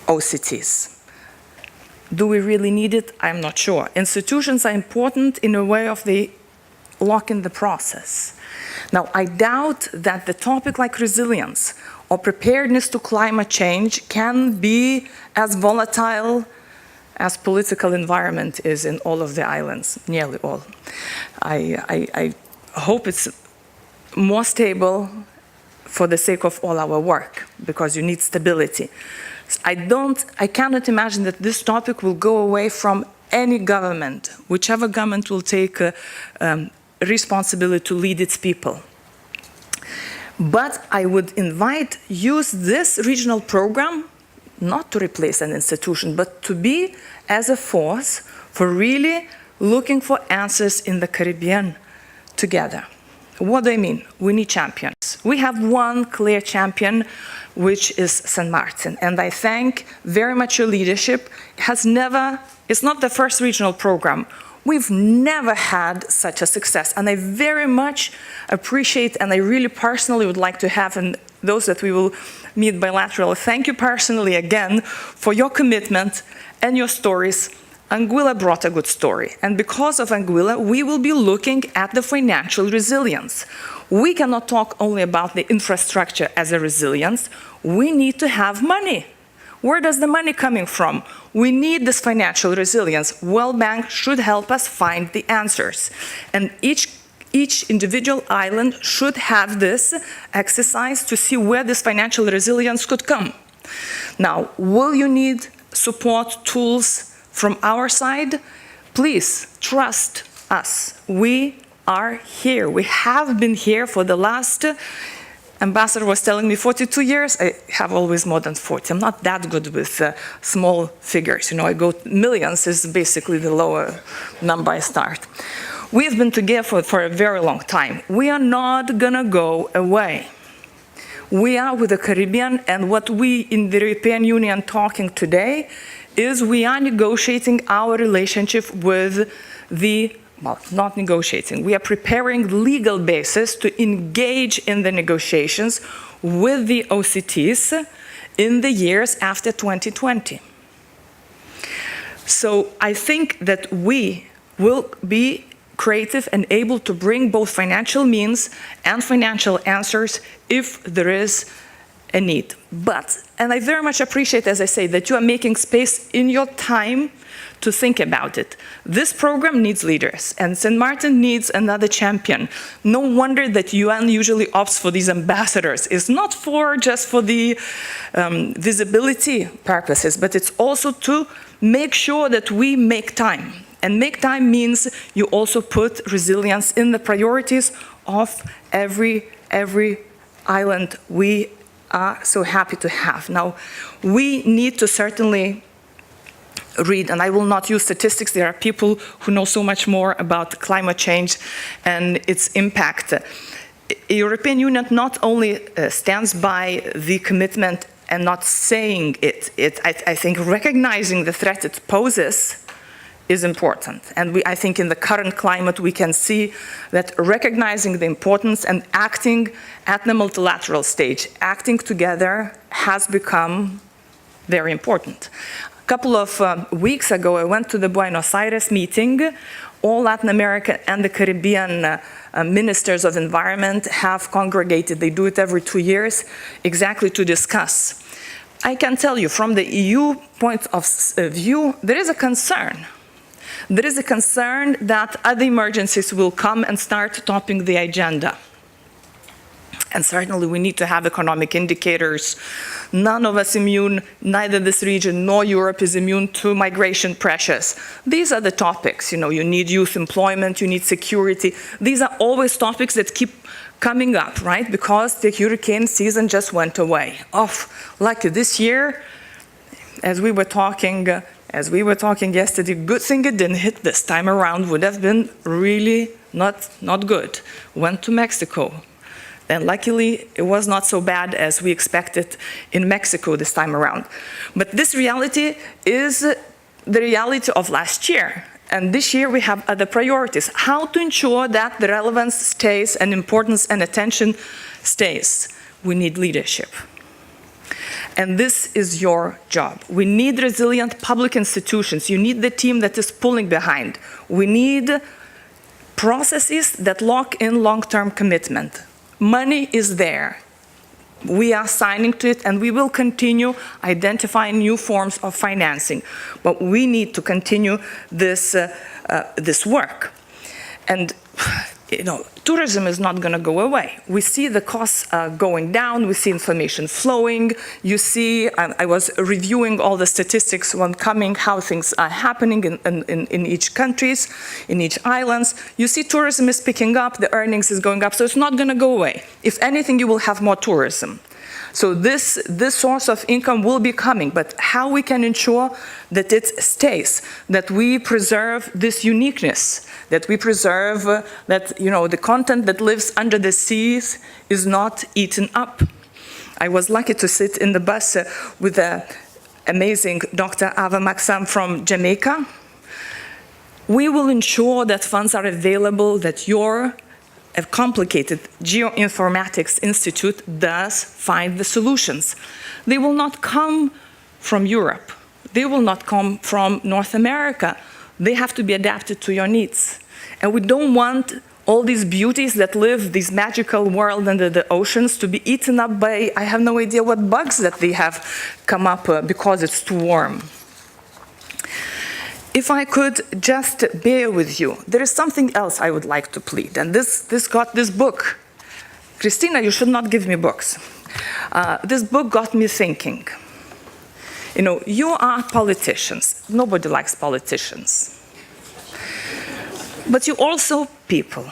OCTs. Do we really need it? I'm not sure. Institutions are important in a way of they lock in the process. Now, I doubt that the topic like resilience or preparedness to climate change can be as volatile as political environment is in all of the islands, nearly all. I hope it's more stable for the sake of all our work, because you need stability. I cannot imagine that this topic will go away from any government, whichever government will take responsibility to lead its people. But I would use this regional program not to replace an institution, but to be as a force for really looking for answers in the Caribbean together. What do I mean? We need champions. We have one clear champion, which is St. Martin, and I thank very much your leadership. It's not the first regional program. We've never had such a success, and I very much appreciate, and I really personally would like to have, and those that we will meet bilaterally, thank you personally again for your commitment and your stories. Anguilla brought a good story, and because of Anguilla, we will be looking at the financial resilience. We cannot talk only about the infrastructure as a resilience. We need to have money. Where does the money coming from? We need this financial resilience. World Bank should help us find the answers. And each individual island should have this exercise to see where this financial resilience could come. Now, will you need support tools from our side? Please trust us. We are here. We have been here for the last, Ambassador was telling me 42 years. I have always more than 40. I'm not that good with small figures. You know, I go millions is basically the lower number I start. We have been together for a very long time. We are not gonna go away. We are with the Caribbean, and what we in the European Union talking today is we are negotiating our relationship with the, well, not negotiating, we are preparing legal basis to engage in the negotiations with the OCTs in the years after 2020. So I think that we will be creative and able to bring both financial means and financial answers if there is a need. But, and I very much appreciate, as I say, that you are making space in your time to think about it. This program needs leaders, and St. Martin needs another champion. No wonder that UN usually opts for these ambassadors. It's not just for the visibility purposes, but it's also to make sure that we make time. And make time means you also put resilience in the priorities of every island we are so happy to have. Now, we need to certainly read, and I will not use statistics. There are people who know so much more about climate change and its impact. The European Union not only stands by the commitment and not saying it, I think recognizing the threat it poses is important. And I think in the current climate, we can see that recognizing the importance and acting at the multilateral stage, acting together, has become very important. A couple of weeks ago, I went to the Buenos Aires meeting. All Latin America and the Caribbean ministers of environment have congregated. They do it every 2 years, exactly to discuss. I can tell you, from the EU point of view, there is a concern. There is a concern that other emergencies will come and start topping the agenda. And certainly we need to have economic indicators. None of us immune, neither this region nor Europe is immune to migration pressures. These are the topics, you know, you need youth employment, you need security. These are always topics that keep coming up, right? Because the hurricane season just went away. Lucky this year, as we were talking yesterday, good thing it didn't hit this time around, would have been really not good. Went to Mexico. And luckily, it was not so bad as we expected in Mexico this time around. But this reality is the reality of last year. And this year we have other priorities. How to ensure that the relevance stays and importance and attention stays? We need leadership. And this is your job. We need resilient public institutions. You need the team that is pulling behind. We need processes that lock in long-term commitment. Money is there. We are signing to it, and we will continue identifying new forms of financing. But we need to continue this work. And tourism is not going to go away. We see the costs going down. We see information flowing. You see, I was reviewing all the statistics when coming, how things are happening in each countries, in each islands. You see tourism is picking up, the earnings is going up, so it's not going to go away. If anything, you will have more tourism. So this source of income will be coming, but how we can ensure that it stays, that we preserve this uniqueness, that we preserve that the content that lives under the seas is not eaten up. I was lucky to sit in the bus with the amazing Dr. Ava Maxam from Jamaica. We will ensure that funds are available, that a complicated geoinformatics institute does find the solutions. They will not come from Europe. They will not come from North America. They have to be adapted to your needs. And we don't want all these beauties that live this magical world under the oceans to be eaten up by, I have no idea what bugs that they have come up because it's too warm. If I could just bear with you, there is something else I would like to plead, and this got this book. Christina, you should not give me books. This book got me thinking. You are politicians. Nobody likes politicians. But you're also people.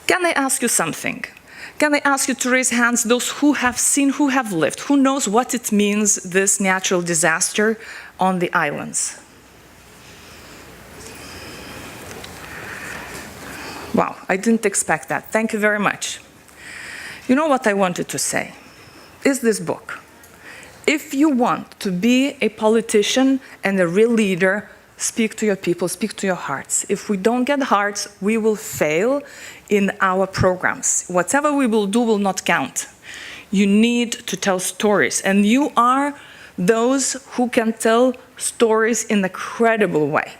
Can I ask you something? Can I ask you to raise hands, those who have seen, who have lived, who knows what it means, this natural disaster on the islands? Wow, I didn't expect that. Thank you very much. You know what I wanted to say? Is this book. If you want to be a politician and a real leader, speak to your people, speak to your hearts. If we don't get hearts, we will fail in our programs. Whatever we will do will not count. You need to tell stories, and you are those who can tell stories in a credible way.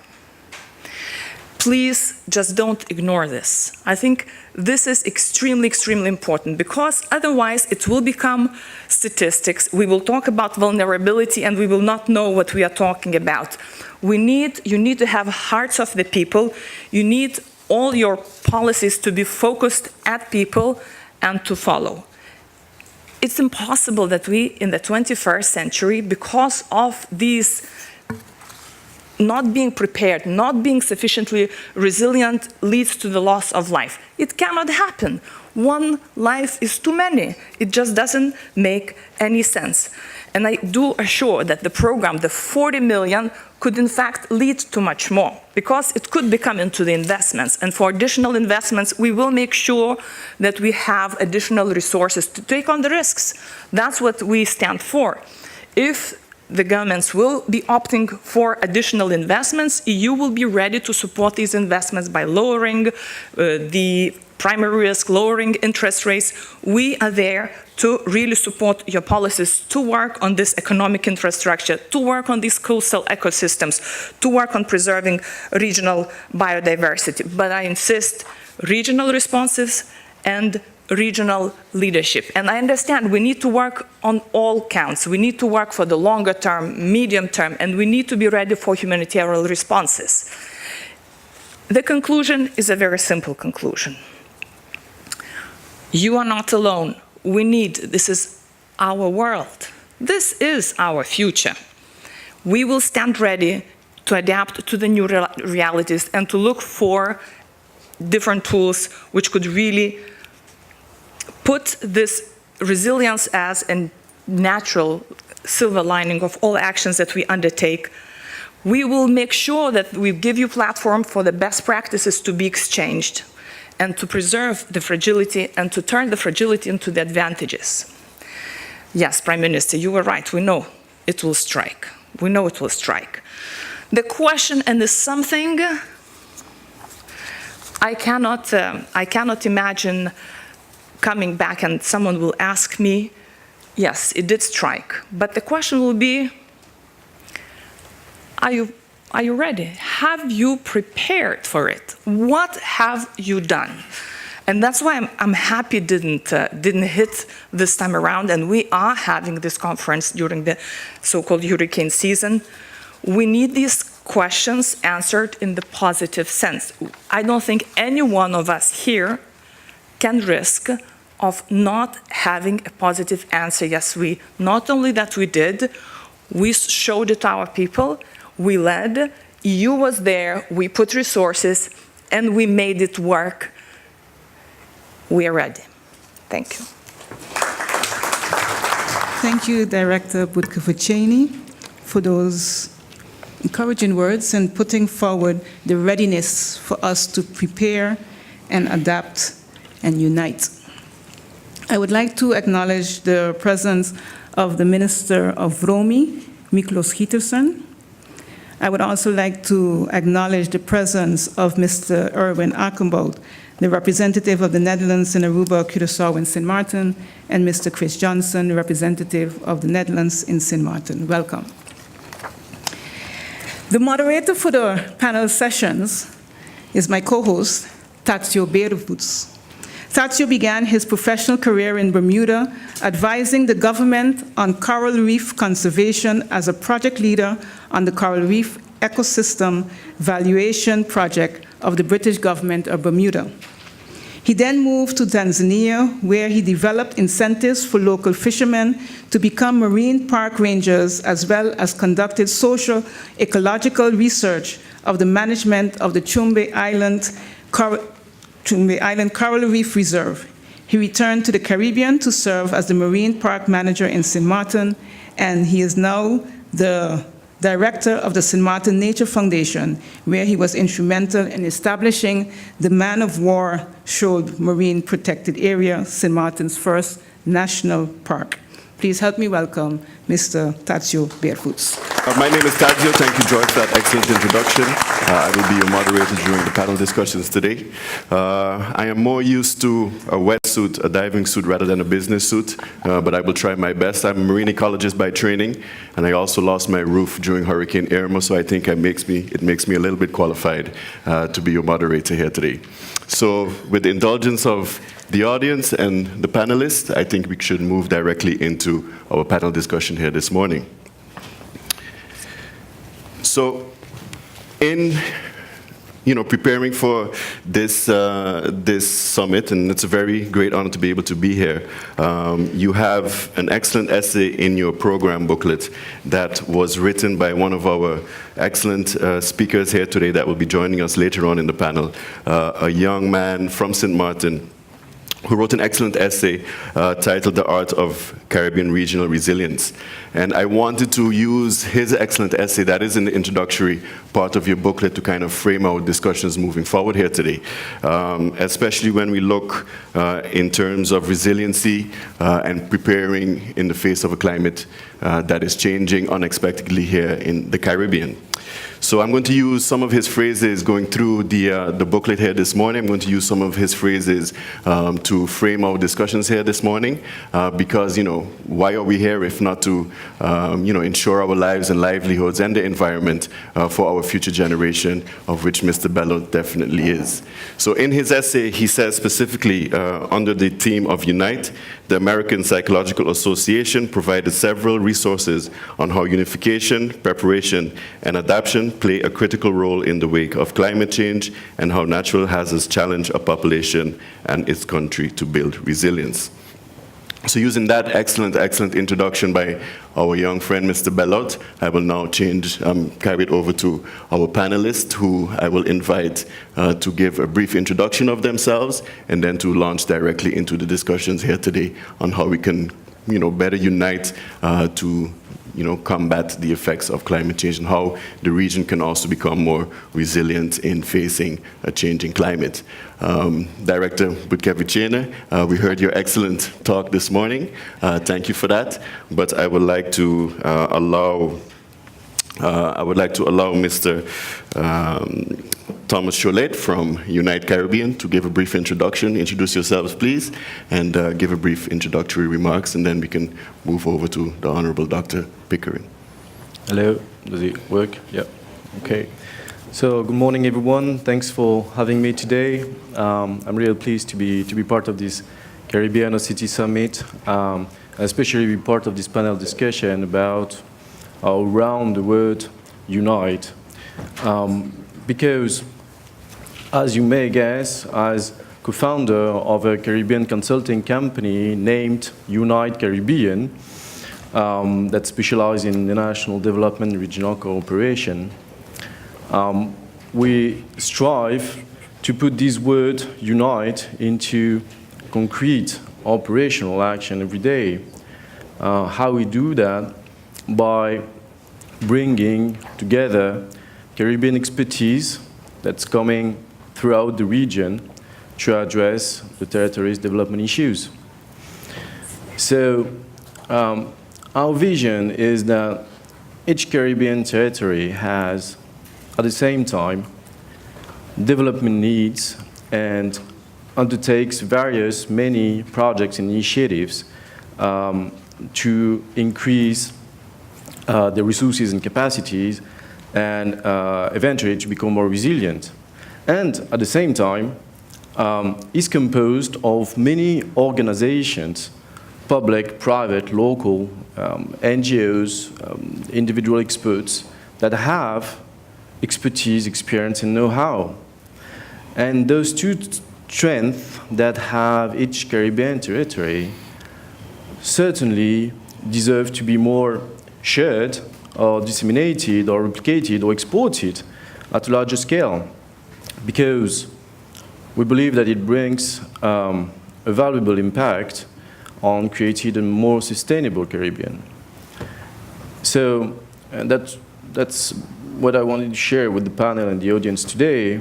Please just don't ignore this. I think this is extremely, extremely important, because otherwise it will become statistics. We will talk about vulnerability and we will not know what we are talking about. You need to have hearts of the people. You need all your policies to be focused at people and to follow. It's impossible that we, in the 21st century, because of these not being prepared, not being sufficiently resilient, leads to the loss of life. It cannot happen. One life is too many. It just doesn't make any sense. And I do assure that the program, the 40 million, could in fact lead to much more, because it could become into the investments. And for additional investments, we will make sure that we have additional resources to take on the risks. That's what we stand for. If the governments will be opting for additional investments, EU will be ready to support these investments by lowering the primary risk, lowering interest rates. We are there to really support your policies, to work on this economic infrastructure, to work on these coastal ecosystems, to work on preserving regional biodiversity. But I insist, regional responses and regional leadership. And I understand we need to work on all counts. We need to work for the longer term, medium term, and we need to be ready for humanitarian responses. The conclusion is a very simple conclusion. You are not alone. This is our world. This is our future. We will stand ready to adapt to the new realities and to look for different tools which could really put this resilience as a natural silver lining of all actions that we undertake. We will make sure that we give you platform for the best practices to be exchanged and to preserve the fragility and to turn the fragility into the advantages. Yes, Prime Minister, you were right. We know it will strike. We know it will strike. The question, and is something I cannot imagine coming back and someone will ask me, yes, it did strike. But the question will be, are you ready? have you prepared for it? What have you done? And that's why I'm happy it didn't hit this time around, and we are having this conference during the so-called hurricane season. We need these questions answered in the positive sense. I don't think any one of us here can risk of not having a positive answer. Yes, not only that we did, we showed it to our people, we led, EU was there, we put resources, and we made it work. We are ready. Thank you. Thank you, Director Butkoviceni, for those encouraging words and putting forward the readiness for us to prepare and adapt and unite. I would like to acknowledge the presence of the Minister of Romi, Miklos Gietersen. I would also like to acknowledge the presence of Mr. Erwin Ackenbout, the representative of the Netherlands in Aruba, Curaçao, and Sint Maarten, and Mr. Chris Johnson, representative of the Netherlands in Sint Maarten. Welcome. The moderator for the panel sessions is my co-host, Tatio Beervoets. Tatio began his professional career in Bermuda, advising the government on coral reef conservation as a project leader on the Coral Reef Ecosystem Valuation Project of the British government of Bermuda. He then moved to Tanzania, where he developed incentives for local fishermen to become marine park rangers, as well as conducted social ecological research of the management of the Chumbe Island Coral Reef Reserve. He returned to the Caribbean to serve as the marine park manager in Sint Maarten, and he is now the director of the Sint Maarten Nature Foundation, where he was instrumental in establishing the Man of War Shoal Marine Protected Area, Sint Maarten's first national park. Please help me welcome Mr. Tatio Beervoets. My name is Tatio. Thank you, George, for that excellent introduction. I will be your moderator during the panel discussions today. I am more used to a wetsuit, a diving suit, rather than a business suit, but I will try my best. I'm a marine ecologist by training, and I also lost my roof during Hurricane Irma, so I think it makes me a little bit qualified to be your moderator here today. So with the indulgence of the audience and the panelists, I think we should move directly into our panel discussion here this morning. So in preparing for this summit, and it's a very great honor to be able to be here. You have an excellent essay in your program booklet that was written by one of our excellent speakers here today that will be joining us later on in the panel, a young man from Sint Maarten who wrote an excellent essay titled The Art of Caribbean Regional Resilience. And I wanted to use his excellent essay that is in the introductory part of your booklet to kind of frame our discussions moving forward here today, especially when we look in terms of resiliency and preparing in the face of a climate that is changing unexpectedly here in the Caribbean. So I'm going to use some of his phrases going through the booklet here this morning. I'm going to use some of his phrases to frame our discussions here this morning, because, why are we here if not to, ensure our lives and livelihoods and the environment for our future generation, of which Mr. Bellot definitely is. So in his essay, he says specifically under the theme of Unite, the American Psychological Association provided several resources on how unification, preparation, and adaptation play a critical role in the wake of climate change and how natural hazards challenge a population and its country to build resilience. So using that excellent introduction by our young friend, Mr. Bellot, I will now carry it over to our panelists, who I will invite to give a brief introduction of themselves and then to launch directly into the discussions here today on how we can, better unite to combat the effects of climate change and how the region can also become more resilient in facing a changing climate. Director Butkoviceni, we heard your excellent talk this morning. Thank you for that. But I would like to allow Mr. Thomas Cholet from Unite Caribbean to give a brief introduction. Introduce yourselves, please, and give a brief introductory remarks, and then we can move over to the Honorable Dr. Pickering. Hello, does it work? Yeah, okay. So good morning, everyone. Thanks for having me today. I'm really pleased to be part of this Caribbean OCT Summit, especially be part of this panel discussion about around the word unite. Because, as you may guess, as co-founder of a Caribbean consulting company named Unite Caribbean, that specializes in international development and regional cooperation, we strive to put this word unite into concrete operational action every day. How we do that? By bringing together Caribbean expertise that's coming throughout the region to address the territory's development issues. So our vision is that each Caribbean territory has, at the same time, development needs and undertakes many projects and initiatives to increase the resources and capacities and eventually to become more resilient. And at the same time, is composed of many organizations, public, private, local, NGOs, individual experts that have expertise, experience, and know-how. And those two strengths that have each Caribbean territory certainly deserve to be more shared or disseminated or replicated or exported at a larger scale, because we believe that it brings a valuable impact on creating a more sustainable Caribbean. So that's what I wanted to share with the panel and the audience today.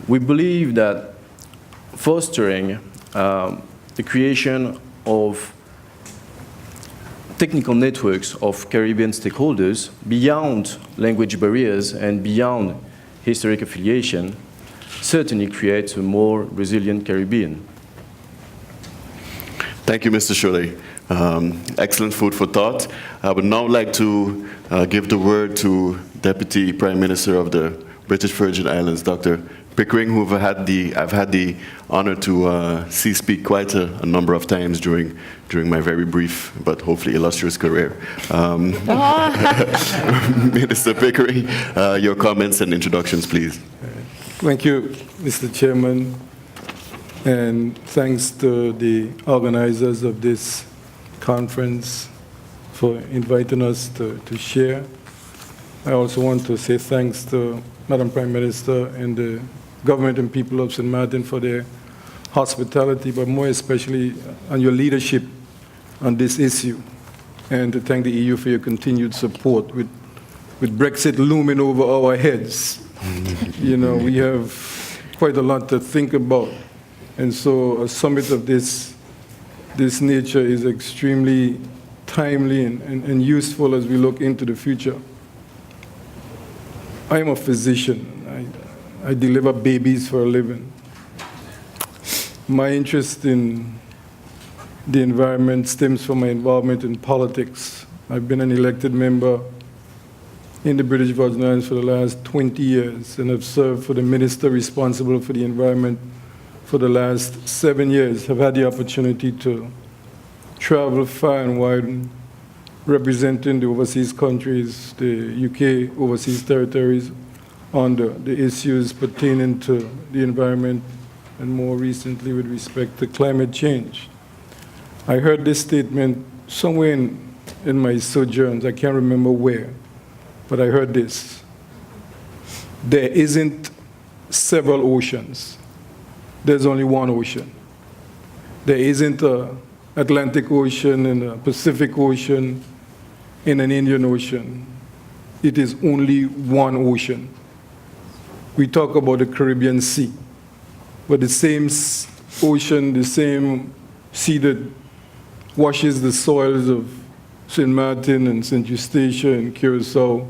We believe that fostering the creation of technical networks of Caribbean stakeholders beyond language barriers and beyond historic affiliation certainly creates a more resilient Caribbean. Thank you, Mr. Cholet. Excellent food for thought. I would now like to give the word to Deputy Prime Minister of the British Virgin Islands, Dr. Pickering, who I've had the honor to see speak quite a number of times during my very brief but hopefully illustrious career. Minister Pickering, your comments and introductions, please. Thank you, Mr. Chairman, and thanks to the organizers of this conference for inviting us to share. I also want to say thanks to Madam Prime Minister and the government and people of St. Martin for their hospitality, but more especially on your leadership on this issue, and to thank the EU for your continued support with Brexit looming over our heads. You know, we have quite a lot to think about, and so a summit of this nature is extremely timely and useful as we look into the future. I am a physician. I deliver babies for a living. My interest in the environment stems from my involvement in politics. I've been an elected member in the British Virgin Islands for the last 20 years, and have served for the minister responsible for the environment for the last 7 years. I've had the opportunity to travel far and wide, representing the overseas countries, the UK overseas territories, on the issues pertaining to the environment, and more recently with respect to climate change. I heard this statement somewhere in my sojourns, I can't remember where, but I heard this: there isn't several oceans, there's only one ocean. There isn't an Atlantic Ocean and a Pacific Ocean and an Indian Ocean. It is only one ocean. We talk about the Caribbean Sea, but the same ocean, the same sea that washes the soils of St. Martin and St. Eustatia and Curacao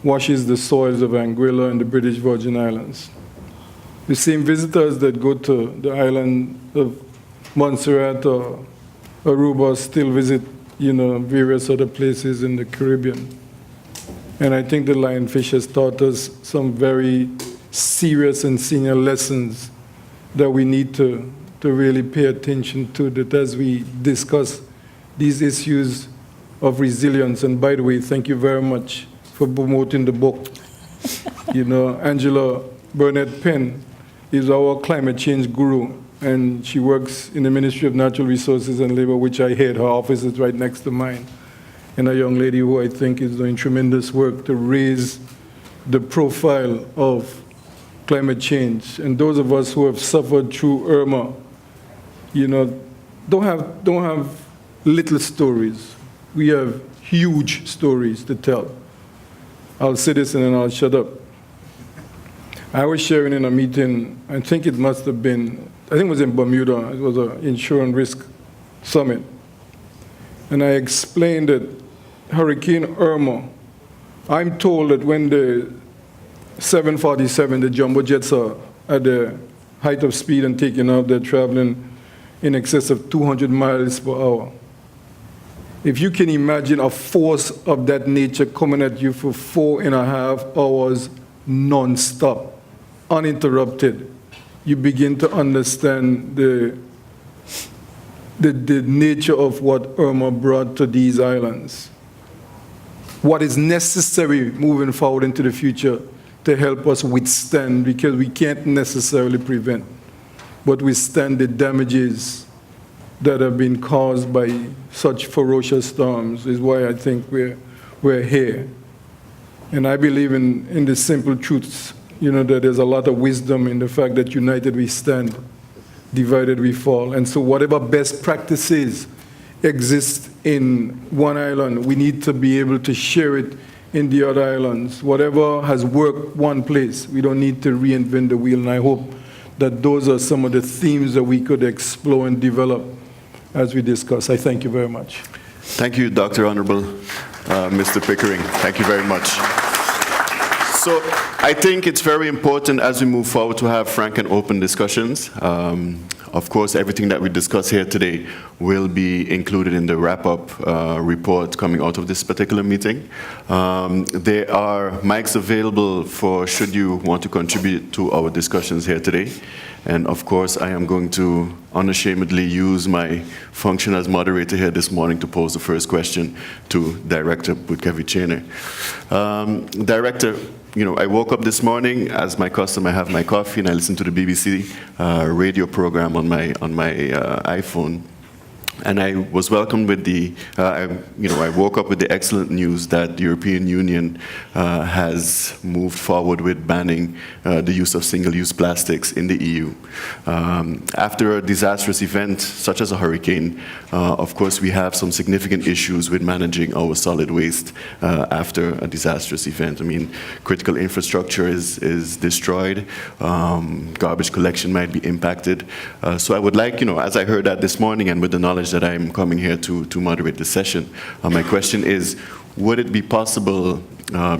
washes the soils of Anguilla and the British Virgin Islands. The same visitors that go to the island of Montserrat or Aruba still visit, various other places in the Caribbean. And I think the lionfish has taught us some very serious and senior lessons that we need to really pay attention to, that as we discuss these issues of resilience. And by the way, thank you very much for promoting the book. You know, Angela Burnett Penn is our climate change guru, and she works in the Ministry of Natural Resources and Labor, which I head. Her office is right next to mine. And a young lady who I think is doing tremendous work to raise the profile of climate change. And those of us who have suffered through Irma, you know, don't have little stories. We have huge stories to tell. I'll say this and then I'll shut up. I was sharing in a meeting, I think it must have been, I think it was in Bermuda, it was an insurance risk summit. And I explained that Hurricane Irma, I'm told that when the 747, the jumbo jets are at the height of speed and taking off, they're traveling in excess of 200 miles per hour. If you can imagine a force of that nature coming at you for 4.5 hours non-stop, uninterrupted, you begin to understand the nature of what Irma brought to these islands. What is necessary moving forward into the future to help us withstand, because we can't necessarily prevent, but withstand the damages that have been caused by such ferocious storms, is why I think we're here. And I believe in the simple truths, you know, that there's a lot of wisdom in the fact that united we stand, divided we fall. And so whatever best practices exist in one island, we need to be able to share it in the other islands. Whatever has worked one place, we don't need to reinvent the wheel. And I hope that those are some of the themes that we could explore and develop as we discuss. I thank you very much. Thank you, Dr. Honorable Mr. Pickering. Thank you very much. So I think it's very important as we move forward to have frank and open discussions. Of course, everything that we discuss here today will be included in the wrap-up report coming out of this particular meeting. There are mics available for should you want to contribute to our discussions here today. And of course, I am going to unashamedly use my function as moderator here this morning to pose the first question to Director Butkevichene. Director, you know, I woke up this morning, as my custom, I have my coffee and I listen to the BBC radio program on my iPhone. And I was welcomed with the, I woke up with the excellent news that the European Union has moved forward with banning the use of single-use plastics in the EU. After a disastrous event such as a hurricane, of course, we have some significant issues with managing our solid waste after a disastrous event. I mean, critical infrastructure is destroyed, garbage collection might be impacted. So I would like, you know, as I heard that this morning and with the knowledge that I'm coming here to moderate the session, my question is, would it be possible,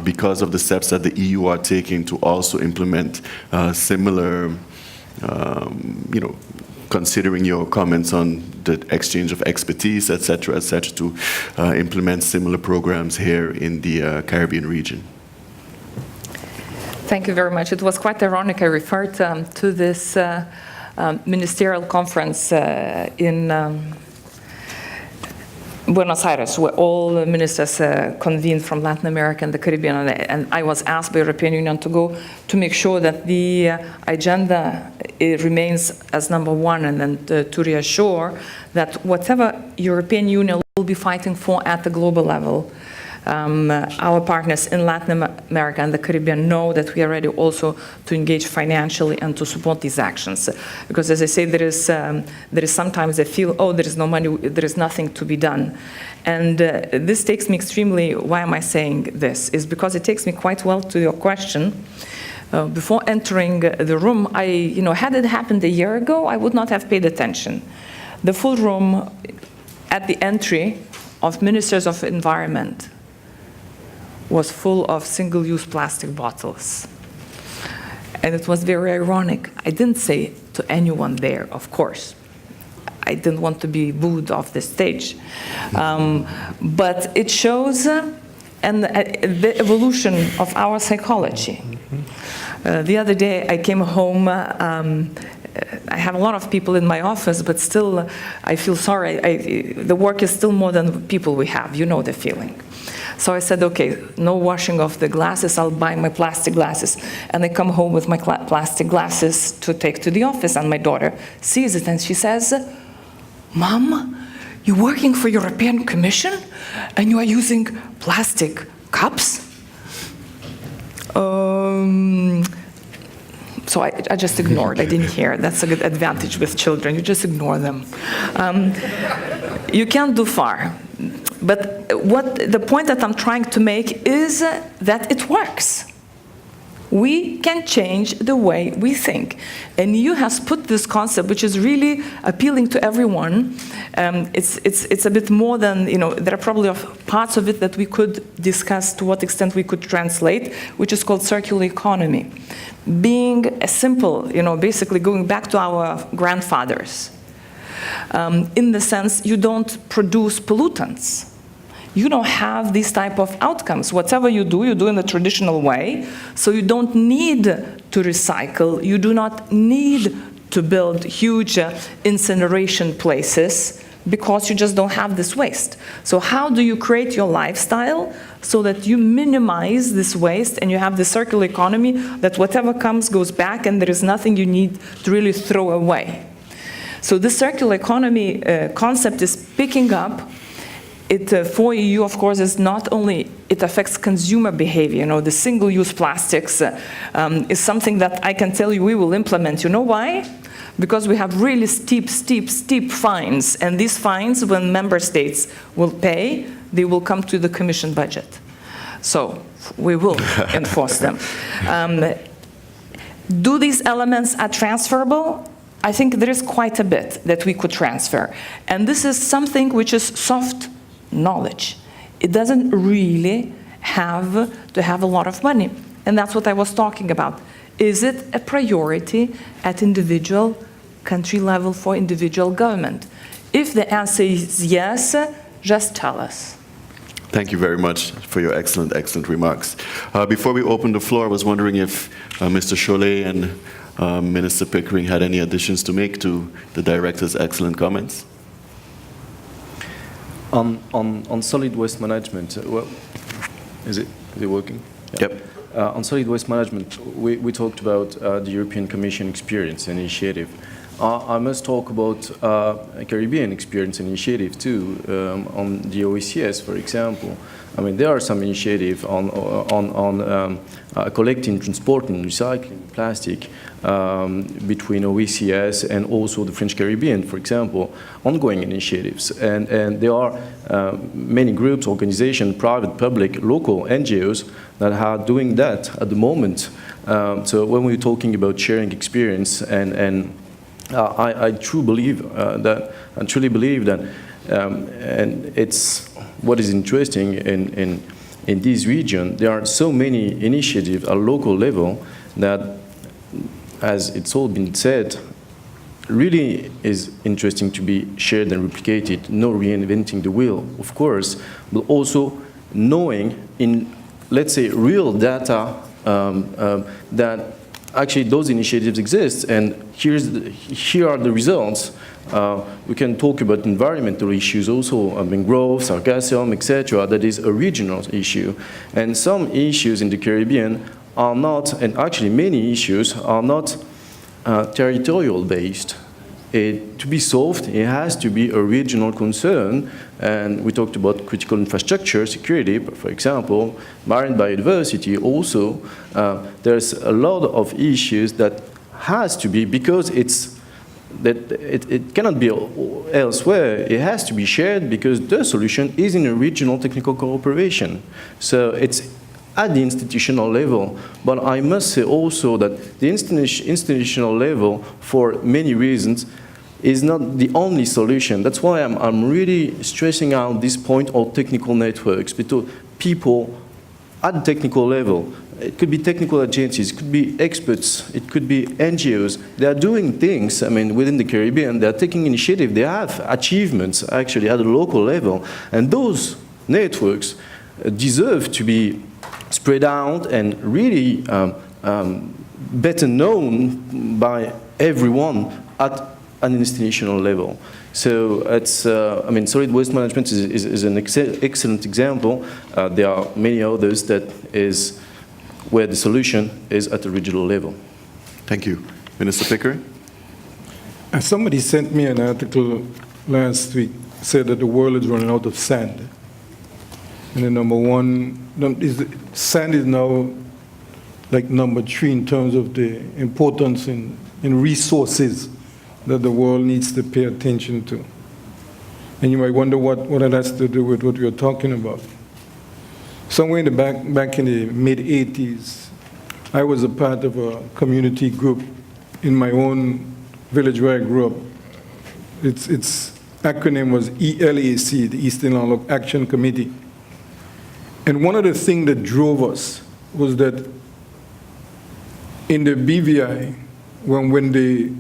because of the steps that the EU are taking, to also implement similar, you know, considering your comments on the exchange of expertise, et cetera, to implement similar programs here in the Caribbean region? Thank you very much. It was quite ironic. I referred to this ministerial conference in Buenos Aires, where all the ministers convened from Latin America and the Caribbean, and I was asked by the European Union to go to make sure that the agenda remains as #1, and then to reassure that whatever European Union will be fighting for at the global level, our partners in Latin America and the Caribbean know that we are ready also to engage financially and to support these actions. Because as I say, there is sometimes a feel, oh, there is no money, there is nothing to be done. And this takes me extremely, why am I saying this? Is because it takes me quite well to your question. Before entering the room, had it happened a year ago, I would not have paid attention. The full room at the entry of Ministers of Environment was full of single-use plastic bottles. And it was very ironic. I didn't say it to anyone there, of course. I didn't want to be booed off the stage. But it shows and the evolution of our psychology. The other day I came home, I have a lot of people in my office, but still I feel sorry. The work is still more than the people we have, you know the feeling. So I said, okay, no washing of the glasses, I'll buy my plastic glasses. And I come home with my plastic glasses to take to the office, and my daughter sees it and she says, Mom, you're working for European Commission and you are using plastic cups? So I just ignored, I didn't hear. That's a good advantage with children, you just ignore them. You can't do far. But the point that I'm trying to make is that it works. We can change the way we think. And you has put this concept, which is really appealing to everyone. It's a bit more than, there are probably parts of it that we could discuss to what extent we could translate, which is called circular economy. Being a simple, basically going back to our grandfathers. In the sense, you don't produce pollutants. You don't have these type of outcomes. Whatever you do in the traditional way, so you don't need to recycle, you do not need to build huge incineration places because you just don't have this waste. So how do you create your lifestyle so that you minimize this waste and you have the circular economy that whatever comes goes back and there is nothing you need to really throw away? So this circular economy concept is picking up. For EU, of course, is not only, it affects consumer behavior. The single-use plastics is something that I can tell you we will implement. You know why? Because we have really steep fines. And these fines, when member states will pay, they will come to the Commission budget. So we will enforce them. Do these elements are transferable? I think there is quite a bit that we could transfer. And this is something which is soft knowledge. It doesn't really have to have a lot of money. And that's what I was talking about. Is it a priority at individual country level for individual government? If the answer is yes, just tell us. Thank you very much for your excellent remarks. Before we open the floor, I was wondering if Mr. Cholet and Minister Pickering had any additions to make to the Director's excellent comments. On solid waste management, well, is it working? Yeah. Yep. On solid waste management, we talked about the European Commission Experience Initiative. I must talk about a Caribbean Experience Initiative too, on the OECS, for example. I mean, there are some initiatives on collecting, transporting, recycling plastic between OECS and also the French Caribbean, for example, ongoing initiatives. And there are many groups, organizations, private, public, local NGOs that are doing that at the moment. So when we're talking about sharing experience, I truly believe that, and it's what is interesting in this region, there are so many initiatives at local level that, as it's all been said, really is interesting to be shared and replicated, no reinventing the wheel, of course, but also knowing in, let's say, real data that actually those initiatives exist, and here are the results. We can talk about environmental issues also, mangrove, sargassum, etc. That is a regional issue. And some issues in the Caribbean are not, and actually many issues are not territorial based. To be solved, it has to be a regional concern. And we talked about critical infrastructure, security, for example, marine biodiversity also. There's a lot of issues that has to be, because it cannot be elsewhere. It has to be shared because the solution is in a regional technical cooperation. So it's at the institutional level. But I must say also that the institutional level, for many reasons, is not the only solution. That's why I'm really stressing out this point of technical networks, because people at the technical level, it could be technical agencies, it could be experts, it could be NGOs. They are doing things, I mean, within the Caribbean, they are taking initiative, they have achievements actually at the local level. And those networks, deserve to be spread out and really better known by everyone at an institutional level. So it's, I mean, solid waste management is an excellent example. There are many others that is where the solution is at a regional level. Thank you. Minister Pickering? Somebody sent me an article last week, said that the world is running out of sand. And the number one, sand is now like number 3 in terms of the importance in resources that the world needs to pay attention to. And you might wonder what that has to do with what we're talking about. Somewhere in the back in the mid-80s, I was a part of a community group in my own village where I grew up. Its acronym was ELAC, the Eastern Landlocked Action Committee. And one of the things that drove us was that in the BVI, when the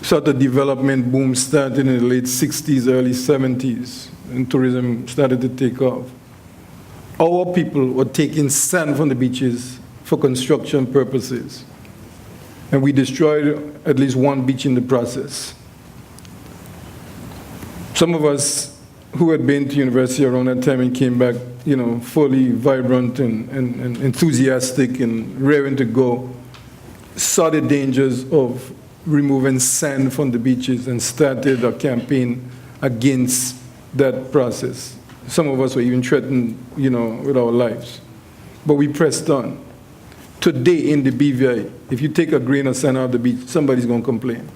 sort of development boom started in the late 60s, early 70s, and tourism started to take off, our people were taking sand from the beaches for construction purposes. And we destroyed at least one beach in the process. Some of us who had been to university around that time and came back, you know, fully vibrant and enthusiastic and raring to go, saw the dangers of removing sand from the beaches and started a campaign against that process. Some of us were even threatened, you know, with our lives. But we pressed on. Today in the BVI, if you take a grain of sand out of the beach, somebody's going to complain.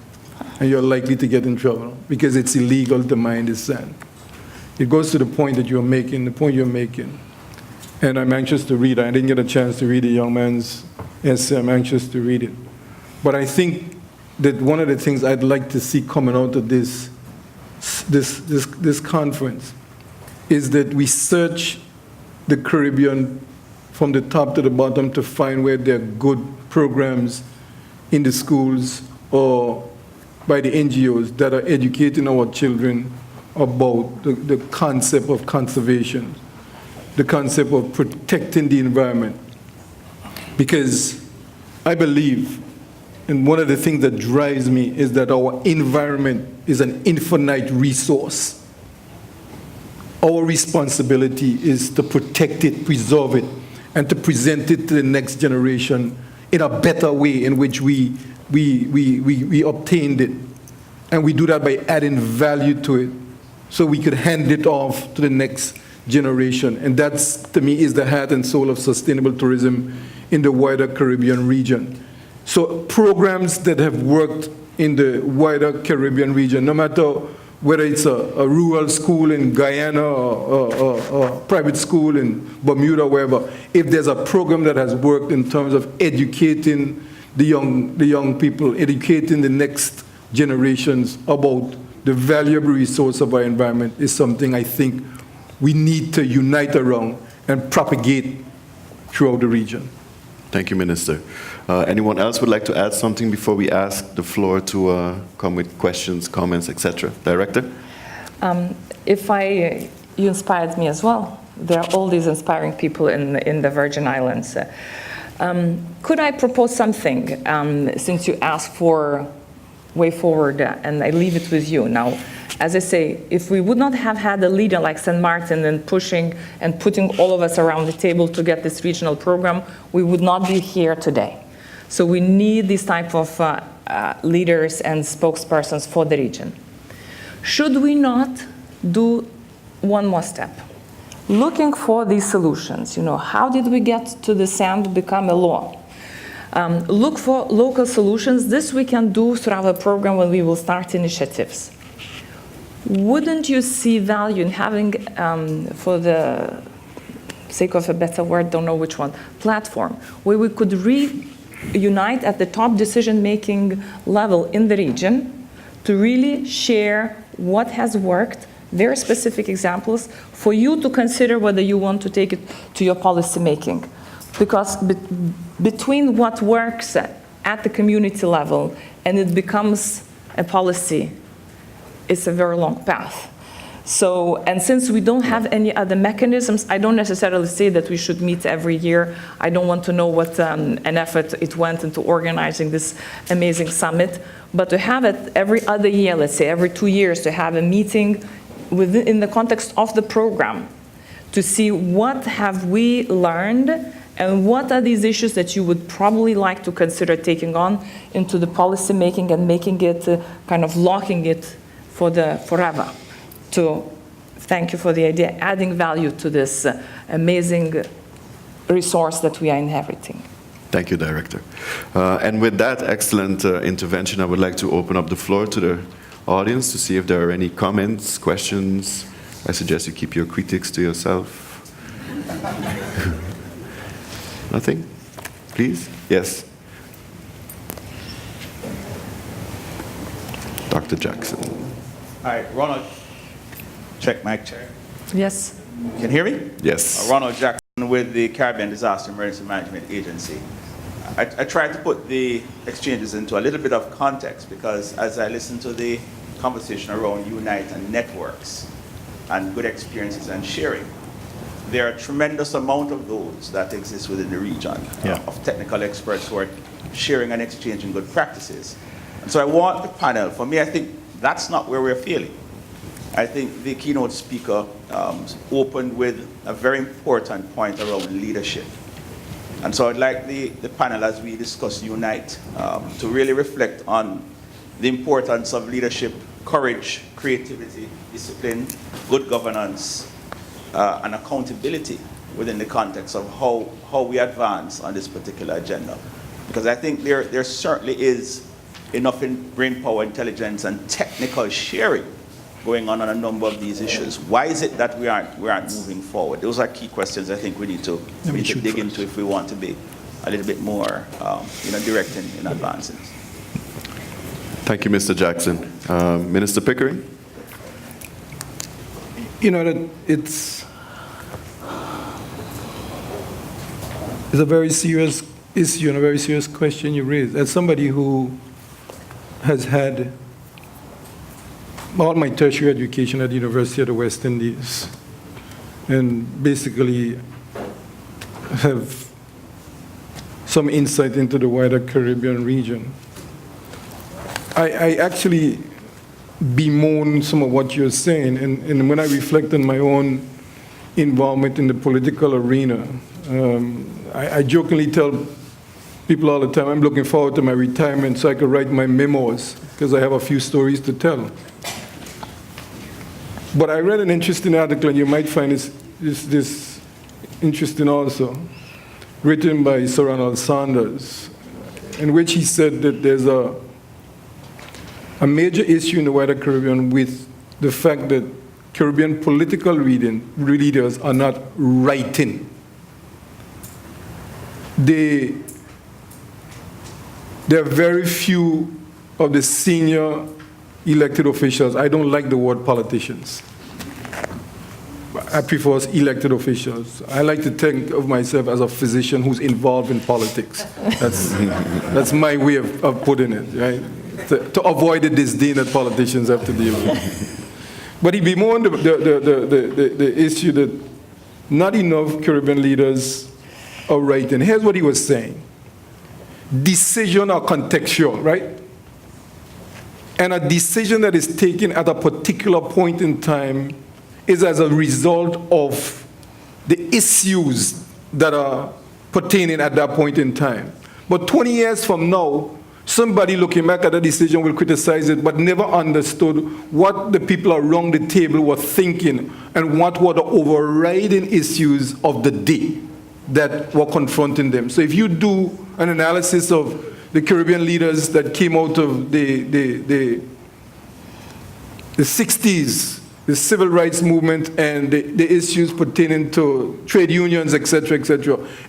And you're likely to get in trouble because it's illegal to mine the sand. It goes to the point that you're making, the point you're making. And I'm anxious to read it. I didn't get a chance to read the young man's essay. I'm anxious to read it. But I think that one of the things I'd like to see coming out of this conference is that we search the Caribbean from the top to the bottom to find where there are good programs in the schools or by the NGOs that are educating our children about the concept of conservation, the concept of protecting the environment. Because I believe, and one of the things that drives me is that our environment is an infinite resource. Our responsibility is to protect it, preserve it, and to present it to the next generation in a better way in which we obtained it. And we do that by adding value to it so we could hand it off to the next generation. And that's, to me, is the heart and soul of sustainable tourism in the wider Caribbean region. So programs that have worked in the wider Caribbean region, no matter whether it's a rural school in Guyana or a private school in Bermuda, wherever, if there's a program that has worked in terms of educating the young people, educating the next generations about the valuable resource of our environment, is something I think we need to unite around and propagate throughout the region. Thank you, Minister. Anyone else would like to add something before we ask the floor to come with questions, comments, etc.? Director? You inspired me as well. There are all these inspiring people in the Virgin Islands. Could I propose something, since you asked for way forward, and I leave it with you. Now, as I say, if we would not have had a leader like St. Martin and pushing and putting all of us around the table to get this regional program, we would not be here today. So we need these type of leaders and spokespersons for the region. Should we not do one more step? Looking for these solutions, you know, how did we get to the sand become a law? Look for local solutions. This we can do through our program when we will start initiatives. Wouldn't you see value in having, for the sake of a better word, don't know which one, platform, where we could reunite at the top decision-making level in the region to really share what has worked, very specific examples, for you to consider whether you want to take it to your policy making. Because between what works at the community level and it becomes a policy, it's a very long path. So, and since we don't have any other mechanisms, I don't necessarily say that we should meet every year. I don't want to know what an effort it went into organizing this amazing summit, but to have it every other year, let's say every 2 years, to have a meeting in the context of the program, to see what have we learned and what are these issues that you would probably like to consider taking on into the policy making and making it, kind of locking it for forever. To thank you for the idea, adding value to this amazing resource that we are inheriting. Thank you, Director. And with that excellent intervention, I would like to open up the floor to the audience to see if there are any comments, questions. I suggest you keep your critiques to yourself. Nothing? Please? Yes. Dr. Jackson. Hi, Ronald. Check, mic check. Yes. Can you hear me? Yes. Ronald Jackson with the Caribbean Disaster Emergency Management Agency. I tried to put the exchanges into a little bit of context because as I listened to the conversation around Unite and networks and good experiences and sharing, there are a tremendous amount of those that exist within the region of technical experts who are sharing and exchanging good practices. And so I want the panel, for me, I think that's not where we're feeling. I think the keynote speaker opened with a very important point around leadership. And so I'd like the panel, as we discuss Unite, to really reflect on the importance of leadership, courage, creativity, discipline, good governance, and accountability within the context of how we advance on this particular agenda. Because I think there certainly is enough in brain power, intelligence, and technical sharing going on a number of these issues. Why is it that we aren't moving forward? Those are key questions I think we need to dig into if we want to be a little bit more direct in advancing. Thank you, Mr. Jackson. Minister Pickering? You know, that it's a very serious issue and a very serious question you raise. As somebody who has had all my tertiary education at the University of the West Indies and basically have some insight into the wider Caribbean region, I actually bemoan some of what you're saying, and when I reflect on my own involvement in the political arena, I jokingly tell people all the time, I'm looking forward to my retirement so I could write my memos, because I have a few stories to tell. But I read an interesting article, and you might find this interesting also, written by Sir Ronald Sanders, in which he said that there's a major issue in the wider Caribbean with the fact that Caribbean political leaders are not writing. There are very few of the senior elected officials. I don't like the word politicians. I prefer elected officials. I like to think of myself as a physician who's involved in politics. That's my way of putting it, right? To avoid the disdain that politicians have to deal with. But he bemoaned the issue that not enough Caribbean leaders are writing. Here's what he was saying. Decisions are contextual, right? And a decision that is taken at a particular point in time is as a result of the issues that are pertaining at that point in time. But 20 years from now, somebody looking back at the decision will criticize it, but never understood what the people around the table were thinking and what were the overriding issues of the day that were confronting them. So if you do an analysis of the Caribbean leaders that came out of the 60s, the civil rights movement and the issues pertaining to trade unions, et cetera,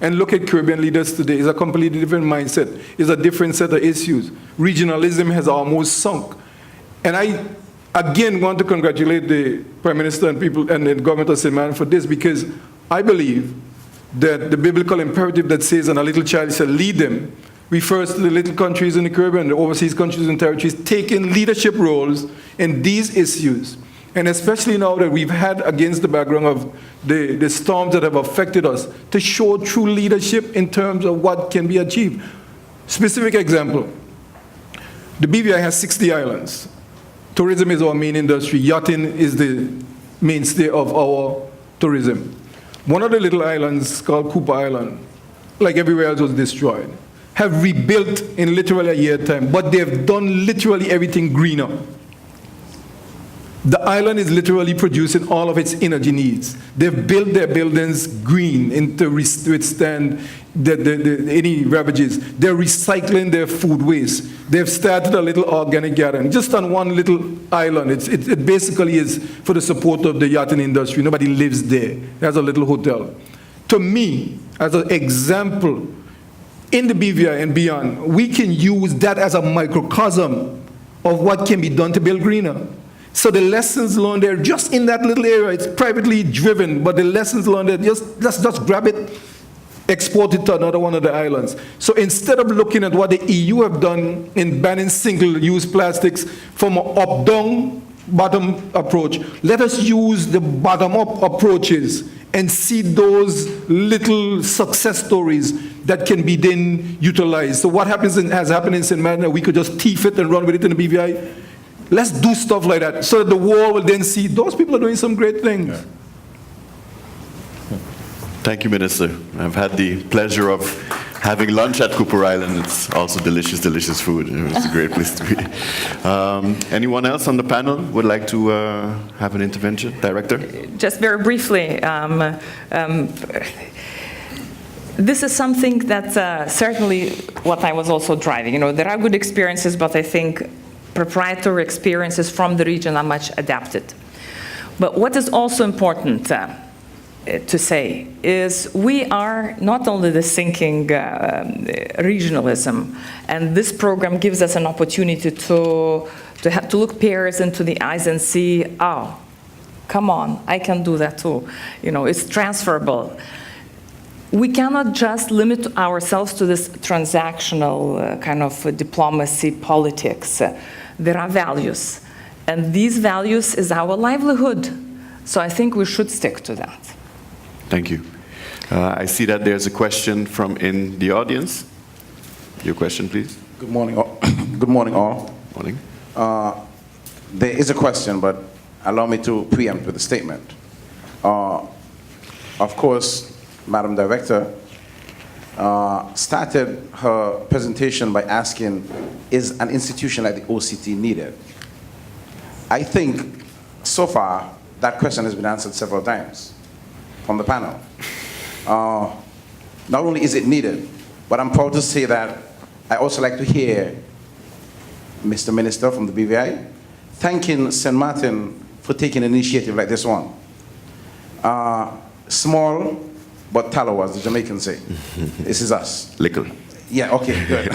and look at Caribbean leaders today, it's a completely different mindset. It's a different set of issues. Regionalism has almost sunk. And I, again, want to congratulate the Prime Minister and people and the government of St. Martin for this, because I believe that the biblical imperative that says, and a little child shall lead them, refers to the little countries in the Caribbean, the overseas countries and territories, taking leadership roles in these issues. And especially now that we've had, against the background of the storms that have affected us, to show true leadership in terms of what can be achieved. Specific example, the BVI has 60 islands. Tourism is our main industry. Yachting is the mainstay of our tourism. One of the little islands called Cooper Island, like everywhere else, was destroyed, have rebuilt in literally a year time, but they've done literally everything greener. The island is literally producing all of its energy needs. They've built their buildings green to withstand any ravages. They're recycling their food waste. They've started a little organic garden, just on one little island. It basically is for the support of the yachting industry. Nobody lives there. There's a little hotel. To me, as an example, in the BVI and beyond, we can use that as a microcosm of what can be done to build greener. So the lessons learned there, just in that little area, it's privately driven, but the lessons learned there, let's just grab it, export it to another one of the islands. So instead of looking at what the EU have done in banning single-use plastics from an up-down, bottom approach, let us use the bottom-up approaches and see those little success stories that can be then utilized. So what has happened in St. Martin, we could just thief it and run with it in the BVI. Let's do stuff like that so that the world will then see those people are doing some great things. Yeah. Thank you, Minister. I've had the pleasure of having lunch at Cooper Island. It's also delicious, delicious food. It's a great place to be. Anyone else on the panel would like to have an intervention? Director? Just very briefly. This is something that certainly what I was also driving. There are good experiences, but I think proprietary experiences from the region are much adapted. But what is also important to say is we are not only the thinking regionalism, and this program gives us an opportunity to look peers into the eyes and see, oh, come on, I can do that too. It's transferable. We cannot just limit ourselves to this transactional kind of diplomacy politics. There are values, and these values is our livelihood. So I think we should stick to that. Thank you. I see that there's a question from in the audience. Your question, please. Good morning, all. Good morning, all. Morning. There is a question, but allow me to preempt with a statement. Of course, Madam Director started her presentation by asking, is an institution like the OCT needed? I think, so far, that question has been answered several times from the panel. Not only is it needed, but I'm proud to say that I also like to hear Mr. Minister from the BVI thanking St. Martin for taking an initiative like this one. Small, but tallow, as the Jamaicans say. This is us. Little. Yeah, okay, good.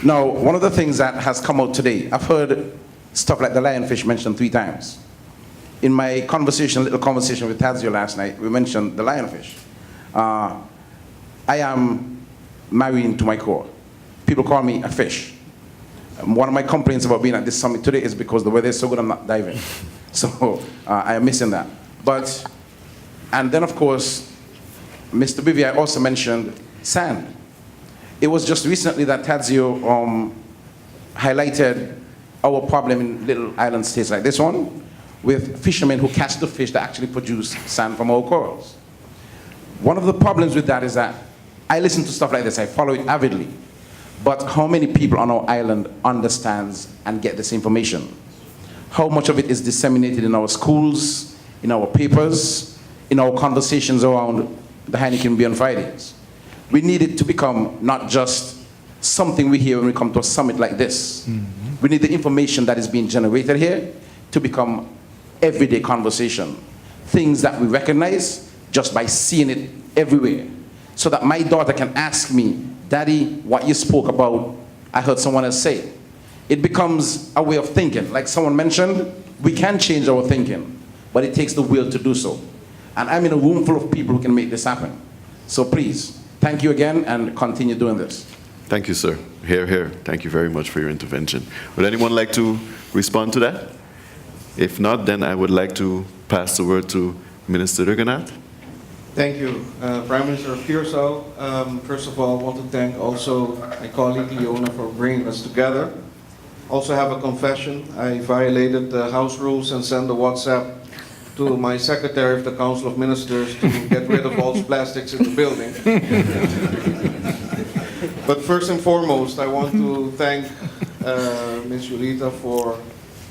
Now, one of the things that has come out today, I've heard stuff like the lionfish mentioned 3 times. In my little conversation with Tadzio last night, we mentioned the lionfish. I am marine to my core. People call me a fish. One of my complaints about being at this summit today is because the weather is so good I'm not diving. So I am missing that. And then of course, Mr. BVI also mentioned sand. It was just recently that Tadzio highlighted our problem in little island states like this one, with fishermen who catch the fish that actually produce sand from our corals. One of the problems with that is that I listen to stuff like this, I follow it avidly, but how many people on our island understands and get this information? How much of it is disseminated in our schools, in our papers, in our conversations around the Heineken Beer on Fridays? We need it to become not just something we hear when we come to a summit like this. Mm-hmm. We need the information that is being generated here to become everyday conversation. Things that we recognize just by seeing it everywhere. So that my daughter can ask me, Daddy, what you spoke about, I heard someone else say it. It becomes a way of thinking. Like someone mentioned, we can change our thinking, but it takes the will to do so. And I'm in a room full of people who can make this happen. So please, thank you again and continue doing this. Thank you, sir. Here, here. Thank you very much for your intervention. Would anyone like to respond to that? If not, then I would like to pass the word to Minister Rugenaat. Thank you, Prime Minister of Curaçao. First of all, I want to thank also my colleague Leona for bringing us together. Also have a confession. I violated the House rules and sent a WhatsApp to my Secretary of the Council of Ministers to get rid of all plastics in the building. But first and foremost, I want to thank Ms. Julita for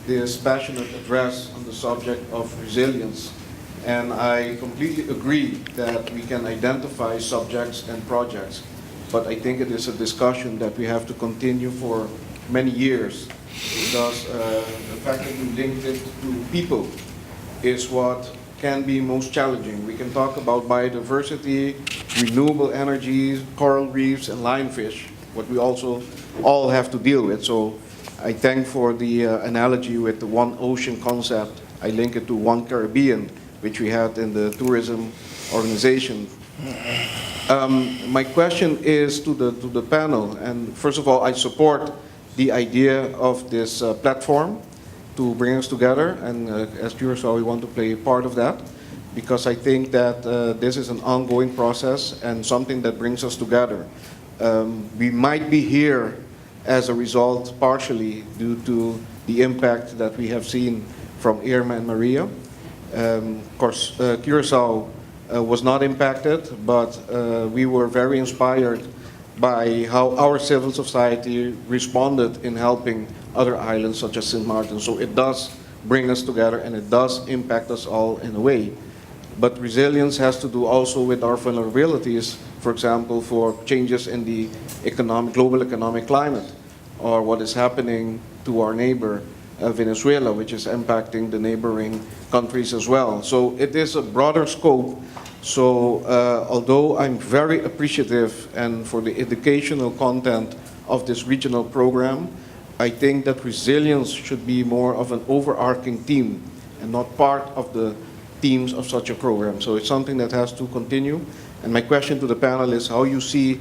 this passionate address on the subject of resilience. And I completely agree that we can identify subjects and projects, but I think it is a discussion that we have to continue for many years, because the fact that we linked it to people is what can be most challenging. We can talk about biodiversity, renewable energies, coral reefs, and lionfish, what we also all have to deal with. So I thank for the analogy with the one ocean concept. I link it to one Caribbean, which we had in the tourism organization. My question is to the panel, and first of all, I support the idea of this platform to bring us together, and as Curaçao, we want to play a part of that, because I think that this is an ongoing process and something that brings us together. We might be here as a result, partially due to the impact that we have seen from Irma and Maria. Of course, Curaçao was not impacted, but we were very inspired by how our civil society responded in helping other islands such as St. Martin. So it does bring us together, and it does impact us all in a way. But resilience has to do also with our vulnerabilities, for example, for changes in the global economic climate, or what is happening to our neighbor, Venezuela, which is impacting the neighboring countries as well. So it is a broader scope. So although I'm very appreciative and for the educational content of this regional program, I think that resilience should be more of an overarching theme and not part of the themes of such a program. So it's something that has to continue. And my question to the panel is how you see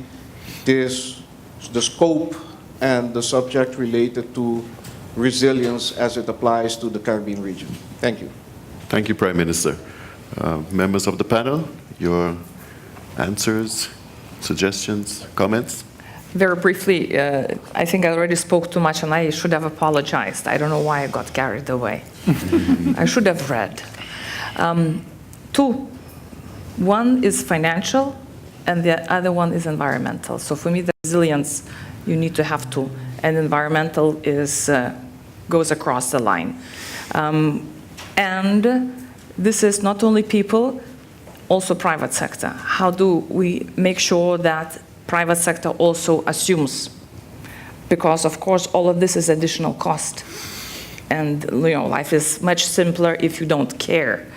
this, the scope and the subject related to resilience as it applies to the Caribbean region. Thank you. Thank you, Prime Minister. Members of the panel, your answers, suggestions, comments? Very briefly, I think I already spoke too much and I should have apologized. I don't know why I got carried away. I should have read. Two. One is financial and the other one is environmental. So for me, the resilience, you need to have two. And environmental is, goes across the line. And this is not only people, also private sector. How do we make sure that private sector also assumes? Because of course, all of this is additional cost. And you know, life is much simpler if you don't care.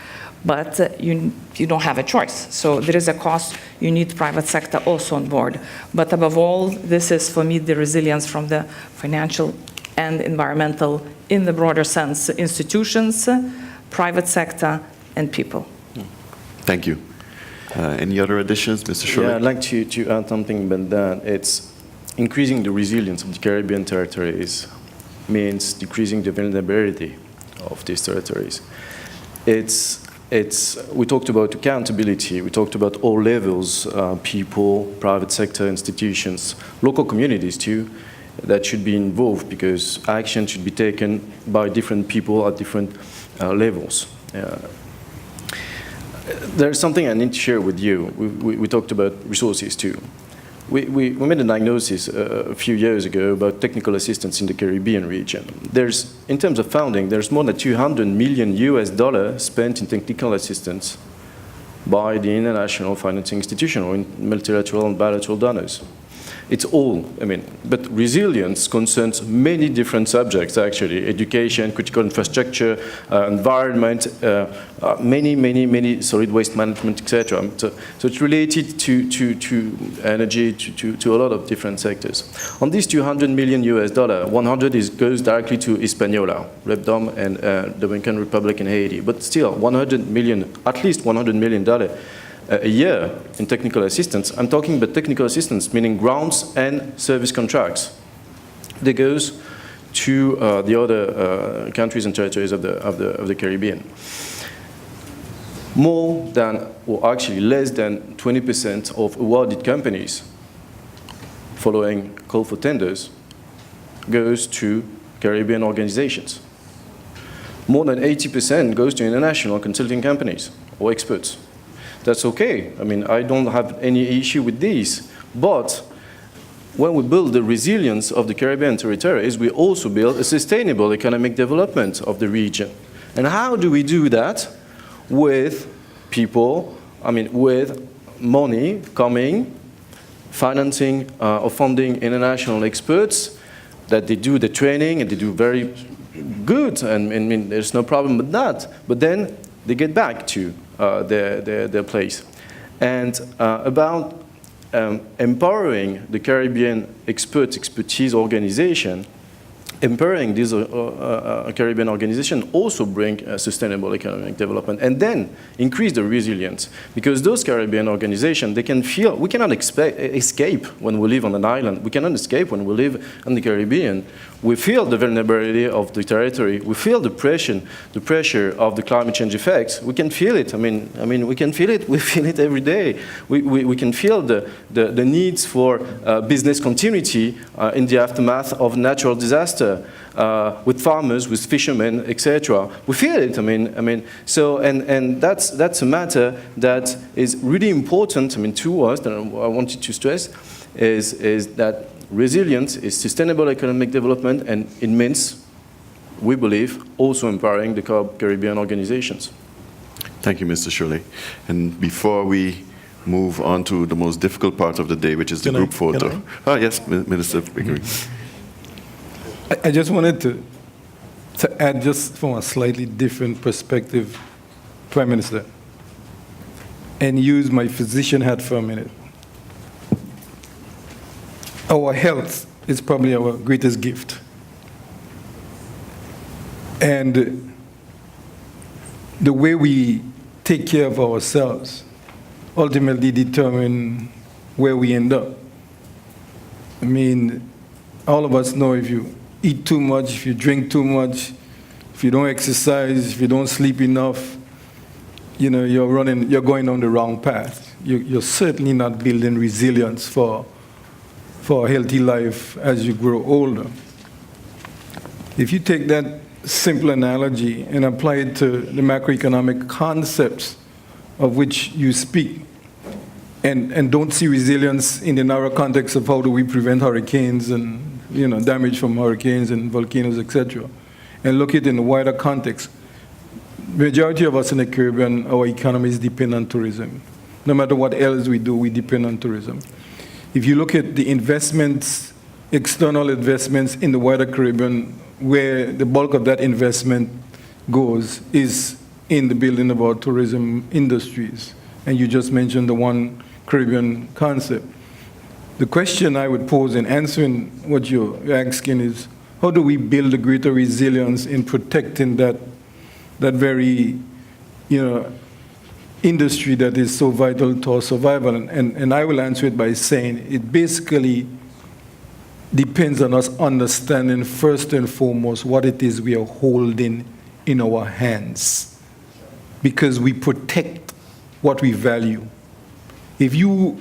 But you don't have a choice. So there is a cost, you need private sector also on board. But above all, this is for me the resilience from the financial and environmental, in the broader sense, institutions, private sector, and people. Thank you. Any other additions, Mr. Schulz? Yeah, I'd like to add something about that. It's increasing the resilience of the Caribbean territories means decreasing the vulnerability of these territories. We talked about accountability, we talked about all levels, people, private sector, institutions, local communities too, that should be involved because action should be taken by different people at different levels. There's something I need to share with you. We talked about resources too. We made a diagnosis a few years ago about technical assistance in the Caribbean region. In terms of funding, there's more than $200 million spent in technical assistance by the international financing institution or in multilateral and bilateral donors. It's all, but resilience concerns many different subjects actually, education, critical infrastructure, environment, many solid waste management, etc. So it's related to energy, to a lot of different sectors. On these $200 million, 100 goes directly to Hispaniola, Repdom and Dominican Republic and Haiti, but still $100 million, at least $100 million a year in technical assistance. I'm talking about technical assistance, meaning grants and service contracts. That goes to the other countries and territories of the Caribbean. More than, or actually less than 20% of awarded companies following call for tenders goes to Caribbean organizations. More than 80% goes to international consulting companies or experts. That's okay. I mean, I don't have any issue with these. But when we build the resilience of the Caribbean territories, we also build a sustainable economic development of the region. And how do we do that? With people, with money coming, financing or funding international experts, that they do the training and they do very good, and there's no problem with that. But then they get back to their place. And about empowering the Caribbean expertise organization, empowering these Caribbean organizations also bring sustainable economic development and then increase the resilience. Because those Caribbean organizations, they can feel, we cannot escape when we live on an island. We cannot escape when we live in the Caribbean. We feel the vulnerability of the territory. We feel the pressure of the climate change effects. We can feel it. I mean, we can feel it. We feel it every day. We can feel the needs for business continuity in the aftermath of natural disaster, with farmers, with fishermen, etc. We feel it. So that's a matter that is really important. To us, that I wanted to stress, is that resilience is sustainable economic development, and it means, we believe, also empowering the Caribbean organizations. Thank you, Mr. Shirley. And before we move on to the most difficult part of the day, which is the group photo. Oh, yes, Minister Pickering. I just wanted to add, just from a slightly different perspective, Prime Minister, and use my physician hat for a minute. Our health is probably our greatest gift. And the way we take care of ourselves ultimately determine where we end up. All of us know if you eat too much, if you drink too much, if you don't exercise, if you don't sleep enough, you're going down the wrong path. You're certainly not building resilience for a healthy life as you grow older. If you take that simple analogy and apply it to the macroeconomic concepts of which you speak, and don't see resilience in the narrow context of how do we prevent hurricanes and damage from hurricanes and volcanoes, etc., and look at it in the wider context, majority of us in the Caribbean, our economies depend on tourism. No matter what else we do, we depend on tourism. If you look at the investments, external investments in the wider Caribbean, where the bulk of that investment goes is in the building of our tourism industries. And you just mentioned the one Caribbean concept. The question I would pose in answering what you're asking is, how do we build a greater resilience in protecting that very, industry that is so vital to our survival? And I will answer it by saying it basically depends on us understanding first and foremost what it is we are holding in our hands, because we protect what we value. If you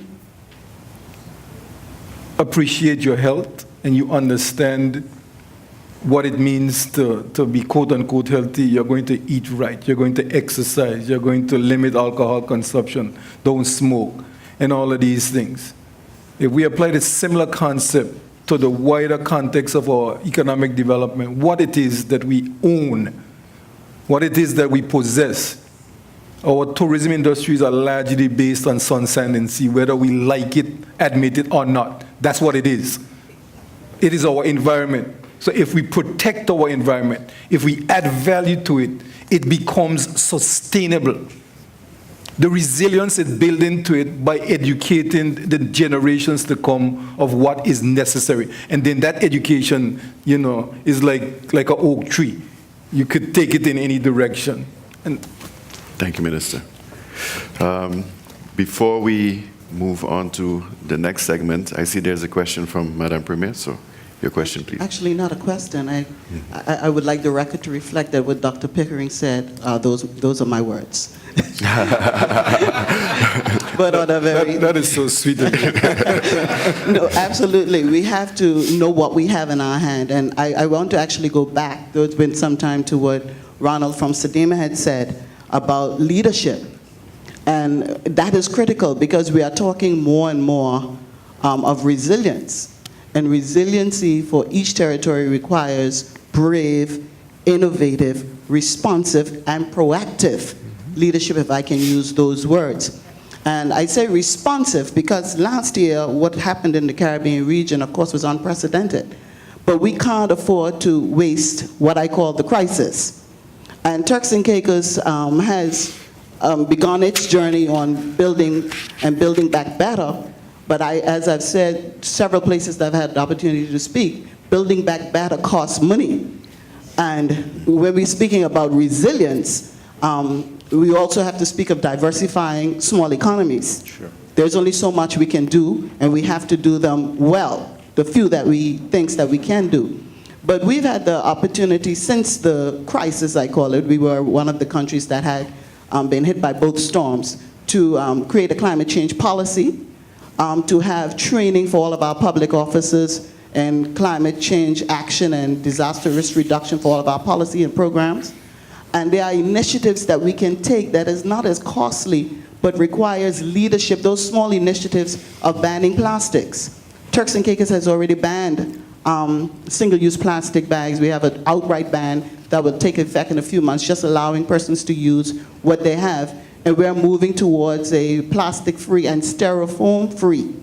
appreciate your health and you understand what it means to be quote-unquote healthy, you're going to eat right, you're going to exercise, you're going to limit alcohol consumption, don't smoke, and all of these things. If we apply the similar concept to the wider context of our economic development, what it is that we own, what it is that we possess. Our tourism industries are largely based on sun, sand, and sea, whether we like it, admit it, or not. That's what it is. It is our environment. So if we protect our environment, if we add value to it, it becomes sustainable. The resilience is built into it by educating the generations to come of what is necessary. And then that education, is like an oak tree. You could take it in any direction. Thank you, Minister. Before we move on to the next segment, I see there's a question from Madame Premier, so your question, please. Actually, not a question. I would like the record to reflect that what Dr. Pickering said, those are my words. But on a very... That is so sweet of you. No, absolutely. We have to know what we have in our hand. And I want to actually go back, though it's been some time, to what Ronald from Sedema had said about leadership. And that is critical because we are talking more and more of resilience. And resiliency for each territory requires brave, innovative, responsive, and proactive leadership, if I can use those words. And I say responsive because last year, what happened in the Caribbean region, of course, was unprecedented. But we can't afford to waste what I call the crisis. And Turks and Caicos has begun its journey on building back better. But as I've said, several places that I've had the opportunity to speak, building back better costs money. And when we're speaking about resilience, we also have to speak of diversifying small economies. Sure. There's only so much we can do, and we have to do them well, the few that we think that we can do. But we've had the opportunity since the crisis, I call it, we were one of the countries that had been hit by both storms, to create a climate change policy, to have training for all of our public officers and climate change action and disaster risk reduction for all of our policy and programs. And there are initiatives that we can take that is not as costly, but requires leadership, those small initiatives of banning plastics. Turks and Caicos has already banned single-use plastic bags. We have an outright ban that will take effect in a few months, just allowing persons to use what they have. And we're moving towards a plastic-free and styrofoam-free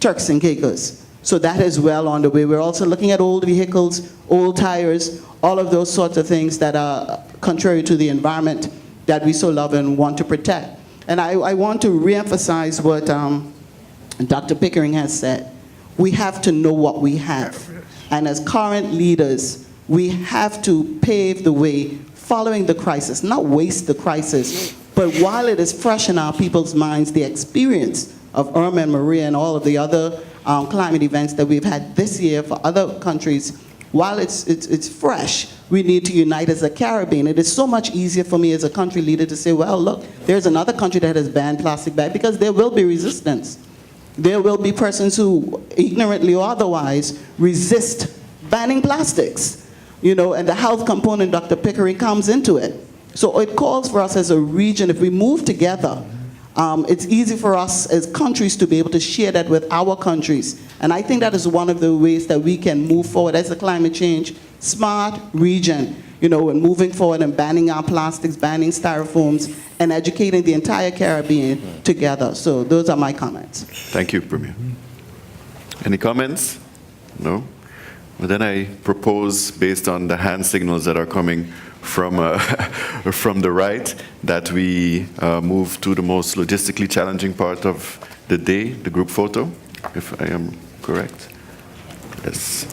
Turks and Caicos. So that is well on the way. We're also looking at old vehicles, old tires, all of those sorts of things that are contrary to the environment that we so love and want to protect. And I want to reemphasize what Dr. Pickering has said. We have to know what we have. And as current leaders, we have to pave the way following the crisis, not waste the crisis, but while it is fresh in our people's minds, the experience of Irma and Maria and all of the other climate events that we've had this year for other countries, while it's fresh, we need to unite as a Caribbean. It is so much easier for me as a country leader to say, well, look, there's another country that has banned plastic bags, because there will be resistance. There will be persons who, ignorantly or otherwise, resist banning plastics. You know, and the health component, Dr. Pickering, comes into it. So it calls for us as a region, if we move together, it's easy for us as countries to be able to share that with our countries. And I think that is one of the ways that we can move forward as a climate change smart region, you know, and moving forward and banning our plastics, banning styrofoams, and educating the entire Caribbean together. So those are my comments. Thank you, Premier. Any comments? No? Well, then I propose, based on the hand signals that are coming from the right, that we move to the most logistically challenging part of the day, the group photo, if I am correct. Yes.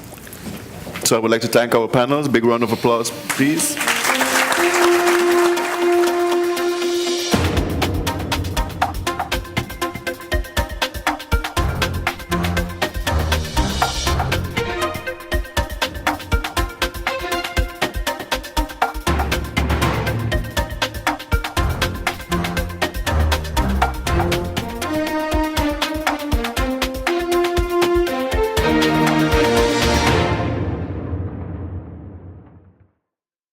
So I would like to thank our panels. Big round of applause, please.